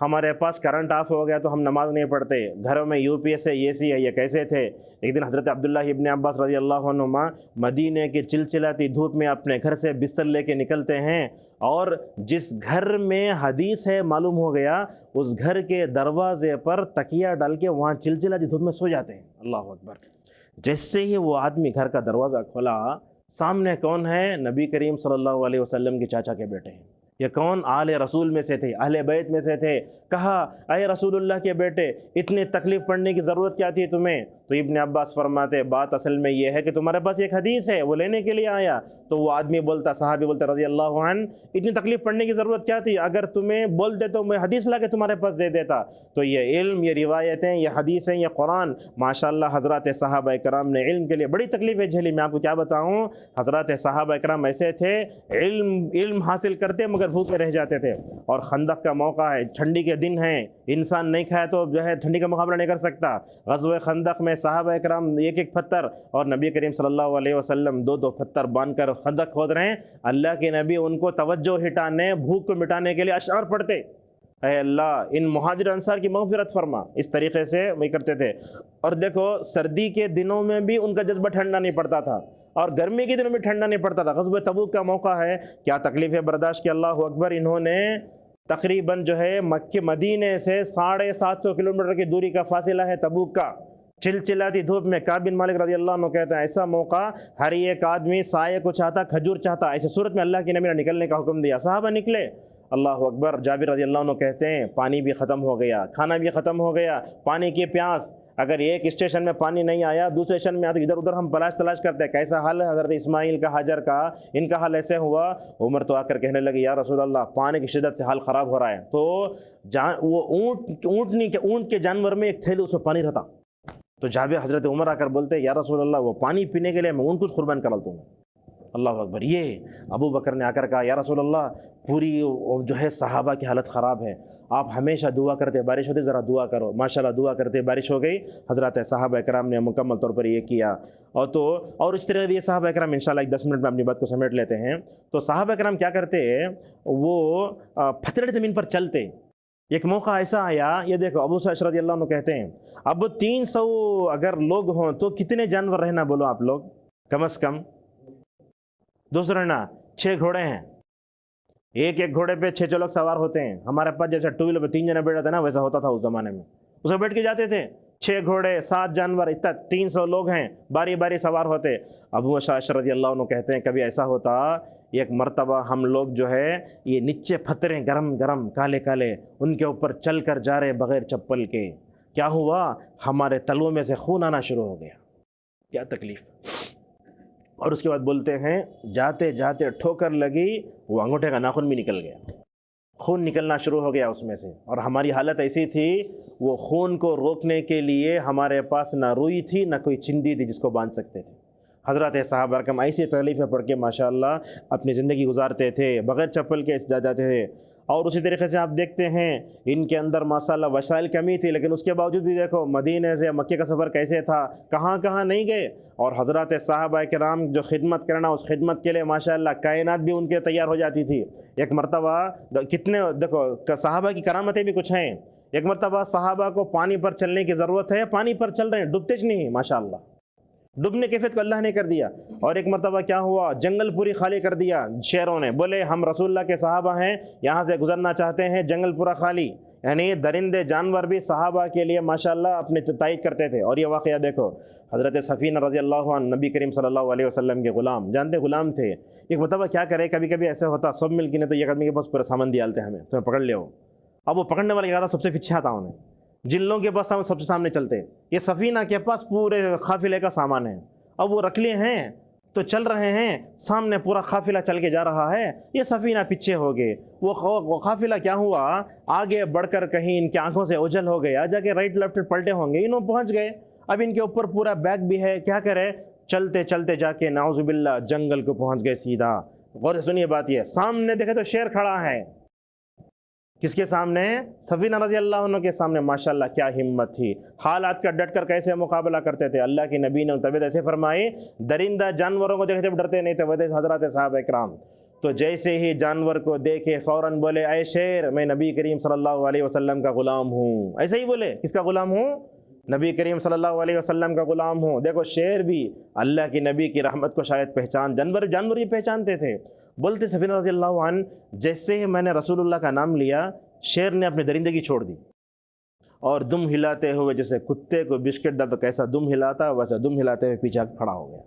ہمارے پاس کرنٹ آف ہو گیا تو ہم نماز نہیں پڑھتے، گھروں میں یو پی ایس ہے، اے سی ہے، یہ کیسے تھے؟ ایک دن حضرت عبداللہ ابن عباس رضی اللہ عنہما مدینے کی چلچلاتی دھوپ میں اپنے گھر سے بستر لے کے نکلتے ہیں، اور جس گھر میں حدیث ہے معلوم ہو گیا اس گھر کے دروازے پر تکیہ ڈال کے وہاں چلچلاتی دھوپ میں سو جاتے ہیں۔ اللہ اکبر! جیسے ہی وہ آدمی گھر کا دروازہ کھولا، سامنے کون ہے؟ نبی کریم صلی اللہ علیہ وسلم کے چاچا کے بیٹے ہیں۔ یہ کون؟ آل رسول میں سے تھے، اہل بیت میں سے تھے۔ کہا اے رسول اللہ کے بیٹے اتنی تکلیف پڑنے کی ضرورت کیا تھی تمہیں؟ تو ابن عباس فرماتے بات اصل میں یہ ہے کہ تمہارے پاس ایک حدیث ہے وہ لینے کے لیے آیا۔ تو وہ آدمی بولتا، صحابی بولتا رضی اللہ عنہ اتنی تکلیف پڑنے کی ضرورت کیا تھی؟ اگر تمہیں بولتے تو میں حدیث لا کے تمہارے پاس دے دیتا۔ تو یہ علم، یہ روایتیں، یہ حدیثیں، یہ قرآن، ماشاءاللہ حضرات صحابہ کرام نے علم کے لیے بڑی تکلیفیں جھیلی۔ میں آپ کو کیا بتاؤں، حضرات صحابہ کرام ایسے تھے علم حاصل کرتے مگر بھوکے رہ جاتے تھے۔ اور خندق کا موقع ہے، ٹھنڈی کے دن ہیں، انسان نہیں کھائے تو جو ہے ٹھنڈی کا مقابلہ نہیں کر سکتا۔ غزوہ خندق میں صحابہ کرام ایک ایک پتھر، اور نبی کریم صلی اللہ علیہ وسلم دو دو پتھر باندھ کر خندق کھود رہے ہیں۔ اللہ کے نبی ان کو توجہ ہٹانے، بھوک کو مٹانے کے لیے اشعار پڑھتے، اے اللہ ان مہاجر انصار کی مغفرت فرما، اس طریقے سے وہ کرتے تھے۔ اور دیکھو سردی کے دنوں میں بھی ان کا جذبہ ٹھنڈا نہیں پڑتا تھا، اور گرمی کے دنوں میں ٹھنڈا نہیں پڑتا تھا۔ غزوہ تبوک کا موقع ہے، کیا تکلیفیں برداشت کی، اللہ اکبر! انہوں نے تقریباً جو ہے مکہ مدینے سے 750 کلومیٹر کی دوری کا فاصلہ ہے تبوک کا، چلچلاتی دھوپ میں۔ کعب بن مالک رضی اللہ عنہ کہتا ہے ایسا موقع ہر ایک آدمی سائے کو چاہتا، کھجور چاہتا، ایسے صورت میں اللہ کے نبی نے نکلنے کا حکم دیا، صحابہ نکلے۔ اللہ اکبر! جابر رضی اللہ عنہ کہتے ہیں پانی بھی ختم ہو گیا، کھانا بھی ختم ہو گیا، پانی کی پیاس، اگر ایک اسٹیشن میں پانی نہیں آیا دوسرے اسٹیشن میں آیا تو ادھر ادھر ہم تلاش کرتے ہیں کیسا حال ہے حضرت اسماعیل کا، حاجر کا، ان کا حال ایسے ہوا۔ عمر تو آ کر کہنے لگے یا رسول اللہ پانی کی شدت سے حال خراب ہو رہا ہے۔ تو وہ اونٹ کے جانور میں ایک تھیلی اس میں پانی رہتا، تو جابر حضرت عمر آ کر بولتے یا رسول اللہ وہ پانی پینے کے لیے میں ان کو قربان کرا دوں گا۔ اللہ اکبر۔ یہ ابو بکر نے آ کر کہا یا رسول اللہ پوری جو ہے صحابہ کی حالت خراب ہے، آپ ہمیشہ دعا کرتے بارش ہوتی ذرا دعا کرو۔ ماشاءاللہ دعا کرتے بارش ہو گئی، حضرات صحابہ اکرام نے مکمل طور پر یہ کیا۔ اور اس طرح یہ صحابہ اکرام انشاءاللہ ایک 10 منٹ میں اپنی بات کو سمیٹ لیتے ہیں۔ تو صحابہ اکرام کیا کرتے وہ پھترڑ زمین پر چلتے۔ ایک موقع ایسا آیا، یہ دیکھو ابو سعید رضی اللہ عنہ کہتے ہیں اب 300 اگر لوگ ہوں تو کتنے جانور رہنا بولو آپ لوگ، کم از کم دوسرا نا 6 گھوڑے ہیں، ایک گھوڑے پہ 6 لوگ سوار ہوتے ہیں۔ ہمارے پاس جیسے 2 ویلر پہ 3 جنے بیٹھے تھے نا، ویسا ہوتا تھا اس زمانے میں، اس میں بیٹھ کے جاتے تھے۔ 6 گھوڑے 7 جانور، اتنا 300 لوگ ہیں، باری باری سوار ہوتے۔ ابو سعید رضی اللہ عنہ کہتے ہیں کبھی ایسا ہوتا ایک مرتبہ ہم لوگ جو ہے یہ نیچے پتھریں گرم گرم کالے کالے ان کے اوپر چل کر جا رہے بغیر چپل کے، کیا ہوا ہمارے تلووں میں سے خون آنا شروع ہو گیا، کیا تکلیف۔ اور اس کے بعد بولتے ہیں جاتے جاتے ٹھوکر لگی، وہ انگوٹھے کا ناخن بھی نکل گیا، خون نکلنا شروع ہو گیا اس میں سے۔ اور ہماری حالت ایسی تھی وہ خون کو روکنے کے لیے ہمارے پاس نہ روئی تھی نہ کوئی چندی تھی جس کو باندھ سکتے تھے۔ حضرات صحابہ کرام ایسی تکلیفیں پڑھ کے ماشاءاللہ اپنی زندگی گزارتے تھے، بغیر چپل کے جاتے تھے۔ اور اسی طریقے سے آپ دیکھتے ہیں ان کے اندر ماشاءاللہ وسائل کمی تھی، لیکن اس کے باوجود بھی دیکھو مدینے سے مکے کا سفر کیسے تھا، کہاں کہاں نہیں گئے۔ اور حضرات صحابہ کرام جو خدمت کرنا، اس خدمت کے لیے ماشاءاللہ کائنات بھی ان کے تیار ہو جاتی تھی۔ ایک مرتبہ کتنے دیکھو صحابہ کی کرامتیں بھی کچھ ہیں۔ ایک مرتبہ صحابہ کو پانی پر چلنے کی ضرورت ہے، پانی پر چل رہے ہیں، ڈوبتے نہیں ماشاءاللہ، ڈوبنے کی کیفیت کو اللہ نے کر دیا۔ اور ایک مرتبہ کیا ہوا، جنگل پوری خالی کر دیا شیروں نے، بولے ہم رسول اللہ کے صحابہ ہیں، یہاں سے گزرنا چاہتے ہیں، جنگل پورا خالی۔ یعنی درندے جانور بھی صحابہ کے لیے ماشاءاللہ اپنے تائید کرتے تھے۔ اور یہ واقعہ دیکھو حضرت سفینہ رضی اللہ عنہ نبی کریم صلی اللہ علیہ وسلم کے غلام، جانتے غلام تھے۔ ایک مرتبہ کیا کرے، کبھی کبھی ایسا ہوتا سب مل کے نہیں تو ایک آدمی کے پاس پورا سامان دیا ہمیں، تمہیں پکڑ لے ہو۔ اب وہ پکڑنے والے کہا سب سے پیچھے آتا انہیں، جن لوگوں کے پاس سب سے سامنے چلتے۔ یہ سفینہ کے پاس پورے قافلے کا سامان ہے، اب وہ رکھ لیے ہیں تو چل رہے ہیں، سامنے پورا قافلہ چل کے جا رہا ہے، یہ سفینہ پیچھے ہو گئے۔ وہ قافلہ کیا ہوا، آگے بڑھ کر کہیں ان کی آنکھوں سے اوجھل ہو گیا، جا کے رائٹ لیفٹ پلٹے ہوں گے، انہوں پہنچ گئے۔ اب ان کے اوپر پورا بیگ بھی ہے، کیا کرے، چلتے چلتے جا کے نعوذ باللہ جنگل کو پہنچ گئے سیدھا۔ غور سے سنیے بات، یہ سامنے دیکھے تو شیر کھڑا ہے، کس کے سامنے، سفینہ رضی اللہ عنہ کے سامنے۔ ماشاءاللہ کیا ہمت تھی، حالات کا ڈٹ کر کیسے مقابلہ کرتے تھے۔ اللہ کے نبی نے طبیعت ایسے فرمائی، درندہ جانوروں کو دیکھتے ڈرتے نہیں تھے، ویسے حضرات صحابہ اکرام تو جیسے ہی جانور کو دیکھے فوراً بولے اے شیر میں نبی کریم صلی اللہ علیہ وسلم کا غلام ہوں۔ ایسے ہی بولے، کس کا غلام ہوں، نبی کریم صلی اللہ علیہ وسلم کا غلام ہوں۔ دیکھو شیر بھی اللہ کی نبی کی رحمت کو شاید پہچان، جانور بھی پہچانتے تھے۔ بولتے سفینہ رضی اللہ عنہ جیسے ہی میں نے رسول اللہ کا نام لیا، شیر نے اپنی درندگی چھوڑ دی اور دم ہلاتے ہوئے جیسے کتے کو بسکٹ ڈالتا کیسا دم ہلاتا ویسا دم ہلاتے ہوئے پیچھے کھڑا ہو گیا۔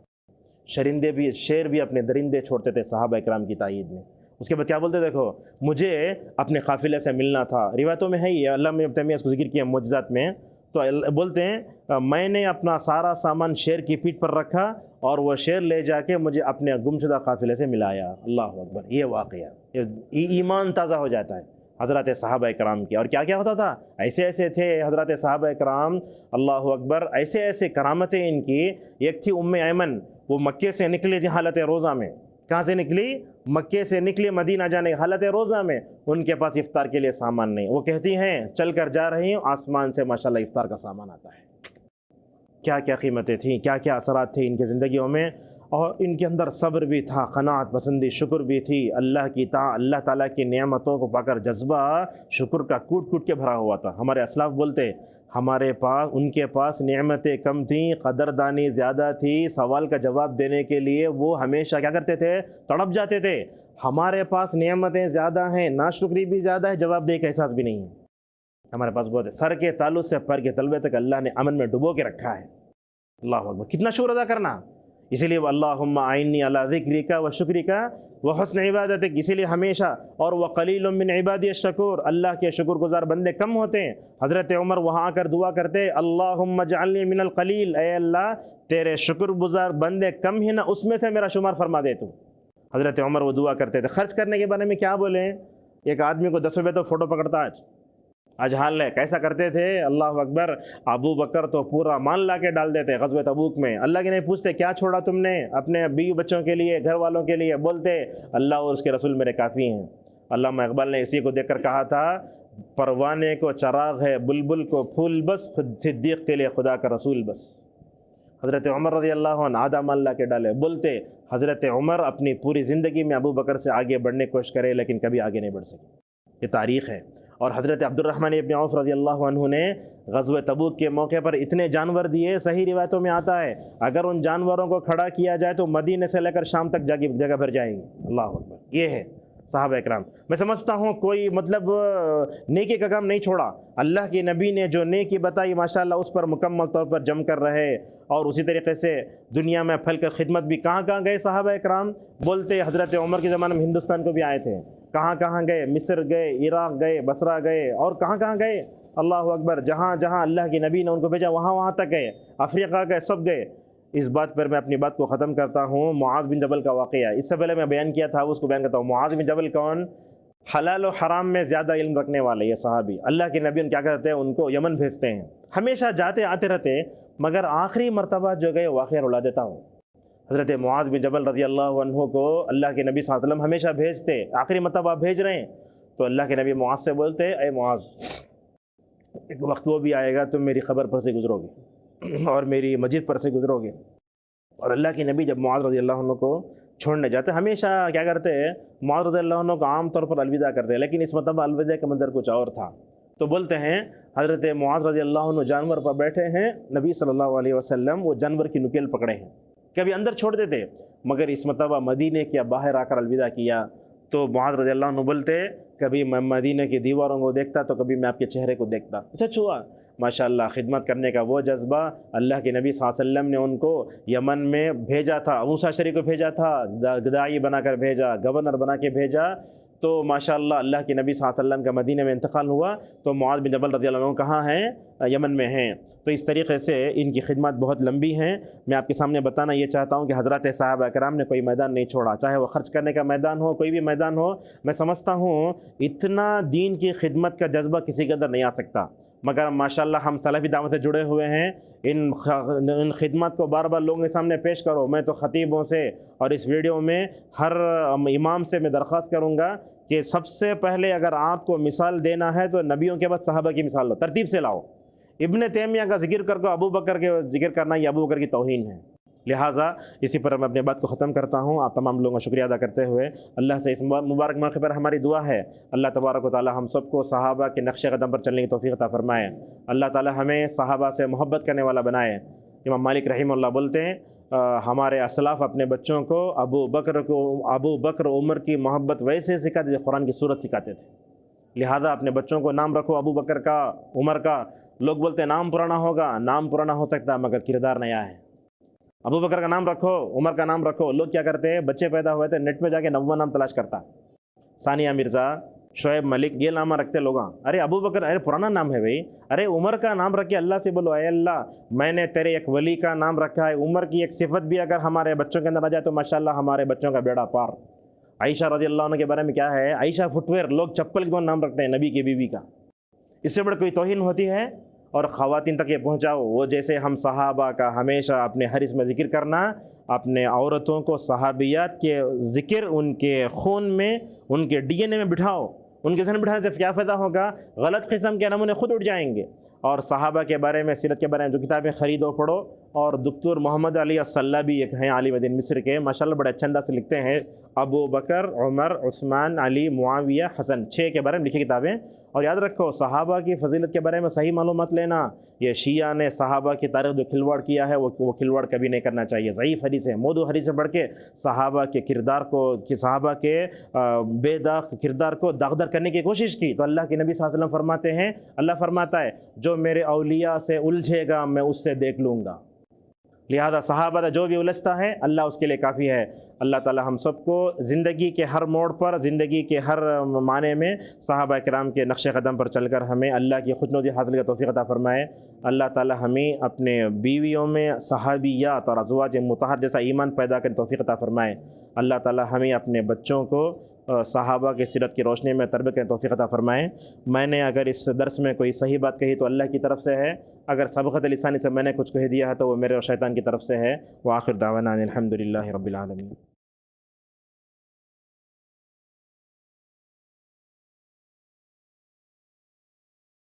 شیر بھی اپنے درندے چھوڑتے تھے صحابہ اکرام کی تائید میں۔ اس کے بعد کیا بولتے، دیکھو مجھے اپنے قافلے سے ملنا تھا، روایتوں میں ہے یہ، اللہ ابن تیمیہ اس کو ذکر کیا معجزات میں۔ تو بولتے ہیں میں نے اپنا سارا سامان شیر کی پیٹھ پر رکھا اور وہ شیر لے جا کے مجھے اپنے گمشدہ قافلے سے ملایا۔ اللہ اکبر، یہ واقعہ ایمان تازہ ہو جاتا ہے حضرات صحابہ کرام کی۔ اور کیا کیا ہوتا تھا، ایسے ایسے تھے حضرات صحابہ کرام، اللہ اکبر، ایسے ایسے کرامتیں ان کی۔ ایک تھی ام ایمن، وہ مکے سے نکلی تھی حالت روزہ میں۔ کہاں سے نکلی، مکے سے نکلی مدینہ جانے حالت روزہ میں، ان کے پاس افطار کے لیے سامان نہیں، وہ کہتی ہیں چل کر جا رہی ہوں، آسمان سے ماشاءاللہ افطار کا سامان آتا ہے۔ کیا کیا قیمتیں تھیں، کیا کیا اثرات تھے ان کی زندگیوں میں۔ اور ان کے اندر صبر بھی تھا، قناعت پسندی، شکر بھی تھی، اللہ تعالیٰ کی نعمتوں کو پا کر جذبہ شکر کا کوٹ کوٹ کے بھرا ہوا تھا۔ ہمارے اسلاف بولتے ہمارے پاس، ان کے پاس نعمتیں کم تھیں، قدردانی زیادہ تھی، سوال کا جواب دینے کے لیے وہ ہمیشہ کیا کرتے تھے، تڑپ جاتے تھے۔ ہمارے پاس نعمتیں زیادہ ہیں، ناشکری بھی زیادہ ہے، جواب دے کا احساس بھی نہیں ہے ہمارے پاس۔ بہت ہے، سر کے تالو سے پر کے تلوے تک اللہ نے امن میں ڈبو کے رکھا ہے۔ اللہ اکبر، کتنا شکر ادا کرنا۔ اسی لیے اللہم اعنی علی ذکرک و شکرک و حسن عبادتک، اسی لیے ہمیشہ، اور وقلیل من عبادی الشکور، اللہ کے شکر گزار بندے کم ہوتے ہیں۔ حضرت عمر وہاں آ کر دعا کرتے اللہم اجعلنی من القلیل، اے اللہ تیرے شکر گزار بندے کم ہی نہ، اس میں سے میرا شمار فرما دے تو۔ حضرت عمر وہ دعا کرتے تھے۔ خرچ کرنے کے بارے میں کیا بولیں، ایک آدمی کو 10 روپے تو فوٹو پکڑتا ہے، آج حال ہے کیسا کرتے تھے، اللہ اکبر، ابو بکر تو پورا مال لا کے ڈال دیتے غزوہ تبوک میں، اللہ کے نہیں پوچھتے کیا چھوڑا تم نے اپنے بیوی بچوں کے لیے، گھر والوں کے لیے، بولتے اللہ اور اس کے رسول میرے کافی ہیں۔ علامہ اقبال نے اسی کو دیکھ کر کہا تھا، پروانے کو چراغ ہے بلبل کو پھول بس، خود صدیق کے لیے خدا کا رسول بس۔ حضرت عمر رضی اللہ عنہ آدھا مال لا کے ڈالے، بولتے حضرت عمر اپنی پوری زندگی میں ابو بکر سے آگے بڑھنے کی کوشش کرے لیکن کبھی آگے نہیں بڑھ سکے، یہ تاریخ ہے۔ اور حضرت عبد الرحمن ابن عوف رضی اللہ عنہ نے غزوہ تبوک کے موقع پر اتنے جانور دیے، صحیح روایتوں میں آتا ہے اگر ان جانوروں کو کھڑا کیا جائے تو مدینے سے لے کر شام تک جگہ بھر جائیں گے۔ اللہ اکبر، یہ ہے صحابہ اکرام۔ میں سمجھتا ہوں کوئی مطلب نیکی کا کام نہیں چھوڑا، اللہ کے نبی نے جو نیکی بتائی ماشاءاللہ اس پر مکمل طور پر جم کر رہے، اور اسی طریقے سے دنیا میں پھیل کر خدمت بھی کہاں کہاں گئے صحابہ اکرام، بولتے حضرت عمر کے زمانے میں ہندوستان کو بھی آئے تھے، کہاں کہاں گئے، مصر گئے، عراق گئے، بصرہ گئے، اور کہاں کہاں گئے، اللہ اکبر، جہاں جہاں اللہ کے نبی نے ان کو بھیجا وہاں تک گئے، افریقہ گئے، سب گئے۔ اس بات پر میں اپنی بات کو ختم کرتا ہوں، معاذ بن جبل کا واقعہ، اس سے پہلے میں بیان کیا تھا، اس کو بیان کرتا ہوں۔ معاذ بن جبل کون؟ حلال و حرام میں زیادہ علم رکھنے والے یہ صحابی، اللہ کے نبی کیا کرتے ہیں، ان کو یمن بھیجتے ہیں، ہمیشہ جاتے آتے رہتے، مگر آخری مرتبہ جو گئے واقعہ رلا دیتا ہوں۔ حضرت معاذ بن جبل رضی اللہ عنہ کو اللہ کے نبی صلی اللہ علیہ وسلم ہمیشہ بھیجتے، آخری مرتبہ بھیج رہے ہیں تو اللہ کے نبی معاذ سے بولتے، اے معاذ، ایک وقت وہ بھی آئے گا تم میری قبر پر سے گزرو گے اور میری مسجد پر سے گزرو گے۔ اور اللہ کے نبی جب معاذ رضی اللہ عنہ کو چھوڑنے جاتے ہمیشہ کیا کرتے ہیں، معاذ رضی اللہ عنہ کو عام طور پر الوداع کرتے ہیں، لیکن اس مرتبہ الوداع کا منظر کچھ اور تھا۔ تو بولتے ہیں حضرت معاذ رضی اللہ عنہ جانور پر بیٹھے ہیں، نبی صلی اللہ علیہ وسلم وہ جانور کی نکیل پکڑے ہیں، کبھی اندر چھوڑ دیتے، مگر اس مرتبہ مدینے کے باہر آ کر الوداع کیا تو معاذ رضی اللہ عنہ بولتے، کبھی میں مدینے کی دیواروں کو دیکھتا تو کبھی میں آپ کے چہرے کو دیکھتا۔ سچ ہوا ماشاءاللہ، خدمت کرنے کا وہ جذبہ، اللہ کے نبی صلی اللہ علیہ وسلم نے ان کو یمن میں بھیجا تھا، موسیٰ شریف کو بھیجا تھا، داعی بنا کر بھیجا، گورنر بنا کے بھیجا، تو ماشاءاللہ اللہ کے نبی صلی اللہ علیہ وسلم کا مدینہ میں انتقال ہوا تو معاذ بن جبل رضی اللہ عنہ کہاں ہیں؟ یمن میں ہیں۔ تو اس طریقے سے ان کی خدمات بہت لمبی ہیں۔ میں آپ کے سامنے بتانا یہ چاہتا ہوں کہ حضرات صحابہ کرام نے کوئی میدان نہیں چھوڑا، چاہے وہ خرچ کرنے کا میدان ہو، کوئی بھی میدان ہو۔ میں سمجھتا ہوں اتنا دین کی خدمت کا جذبہ کسی کے اندر نہیں آ سکتا، مگر ماشاءاللہ ہم سلفی دعوت سے جڑے ہوئے ہیں، ان خدمت کو بار بار لوگوں کے سامنے پیش کرو۔ میں تو خطیبوں سے اور اس ویڈیو میں ہر امام سے میں درخواست کروں گا کہ سب سے پہلے اگر آپ کو مثال دینا ہے تو نبیوں کے بعد صحابہ کی مثال لو، ترتیب سے لاؤ۔ ابن تیمیہ کا ذکر کر کے ابو بکر کے ذکر کرنا یہ ابو بکر کی توہین ہے۔ لہٰذا اسی پر میں اپنے بات کو ختم کرتا ہوں، آپ تمام لوگوں کا شکریہ ادا کرتے ہوئے اللہ سے اس مبارک موقع پر ہماری دعا ہے اللہ تبارک و تعالی ہم سب کو صحابہ کے نقش قدم پر چلنے کی توفیق عطا فرمائے، اللہ تعالی ہمیں صحابہ سے محبت کرنے والا بنائے۔ امام مالک رحمہ اللہ بولتے ہیں ہمارے اسلاف اپنے بچوں کو ابو بکر عمر کی محبت ویسے سکھاتے جیسے قرآن کی صورت سکھاتے تھے۔ لہذا اپنے بچوں کو نام رکھو ابو بکر کا، عمر کا۔ لوگ بولتے ہیں نام پرانا ہوگا، نام پرانا ہو سکتا مگر کردار نیا ہے۔ ابو بکر کا نام رکھو، عمر کا نام رکھو۔ لوگ کیا کرتے ہیں، بچے پیدا ہوئے تھے نیٹ پہ جا کے نواں نام تلاش کرتا، ثانیہ مرزا، شعیب ملک، یہ نامہ رکھتے لوگ۔ ارے ابو بکر، ارے پرانا نام ہے بھائی، ارے عمر کا نام رکھ کے اللہ سے بولو اے اللہ میں نے تیرے ایک ولی کا نام رکھا ہے، عمر کی ایک صفت بھی اگر ہمارے بچوں کے اندر آ جائے تو ماشاءاللہ ہمارے بچوں کا بیڑا پار۔ عائشہ رضی اللہ عنہ کے بارے میں کیا ہے، عائشہ فٹ ویئر، لوگ چپل کے نام رکھتے ہیں نبی کی بیوی کا، اس سے بڑے کوئی توہین ہوتی ہے؟ اور خواتین تک یہ پہنچاؤ وہ جیسے ہم صحابہ کا ہمیشہ اپنے حدیث میں ذکر کرنا، اپنے عورتوں کو صحابیات کے ذکر ان کے خون میں، ان کے ڈی این اے میں بٹھاؤ۔ ان کے ذہن بٹھانے سے کیا فائدہ ہوگا، غلط قسم کے نمونے خود اٹھ جائیں گے۔ اور صحابہ کے بارے میں، سیرت کے بارے میں جو کتابیں خریدو پڑھو، اور دکتور محمد علی الصلہ بھی ایک ہیں عالم دین مصر کے، ماشاءاللہ بڑے اچھے انداز سے لکھتے ہیں، ابو بکر، عمر، عثمان، علی، معاویہ، حسن، 6 کے بارے میں لکھی کتابیں۔ اور یاد رکھو صحابہ کی فضیلت کے بارے میں صحیح معلومات لینا۔ یہ شیعہ نے صحابہ کی تاریخ جو کھلواڑ کیا ہے وہ کھلواڑ کبھی نہیں کرنا چاہیے۔ ضعیف حدیث ہے، موضوع حدیث سے بڑھ کے صحابہ کے کردار کو، صحابہ کے بے داغ کردار کو داغدار کرنے کی کوشش کی تو اللہ کے نبی صلی اللہ علیہ وسلم فرماتے ہیں، اللہ فرماتا ہے جو میرے اولیاء سے الجھے گا میں اس سے دیکھ لوں گا۔ لہذا صحابہ جو بھی الجھتا ہے اللہ اس کے لیے کافی ہے۔ اللہ تعالی ہم سب کو زندگی کے ہر موڑ پر، زندگی کے ہر معنی میں صحابہ کرام کے نقش قدم پر چل کر ہمیں اللہ کی خوشنودی حاصل کا توفیق عطا فرمائے۔ اللہ تعالی ہمیں اپنے بیویوں میں صحابیات اور ازواج مطہر جیسا ایمان پیدا کرنے توفیق عطا فرمائے۔ اللہ تعالی ہمیں اپنے بچوں کو صحابہ کی سیرت کی روشنی میں تربیت کی توفیق عطا فرمائیں۔ میں نے اگر اس درس میں کوئی صحیح بات کہی تو اللہ کی طرف سے ہے، اگر سبقت لسانی سے میں نے کچھ کہہ دیا ہے تو وہ میرے اور شیطان کی طرف سے ہے۔ وآخر دعوانا ان الحمد للہ رب العالمین۔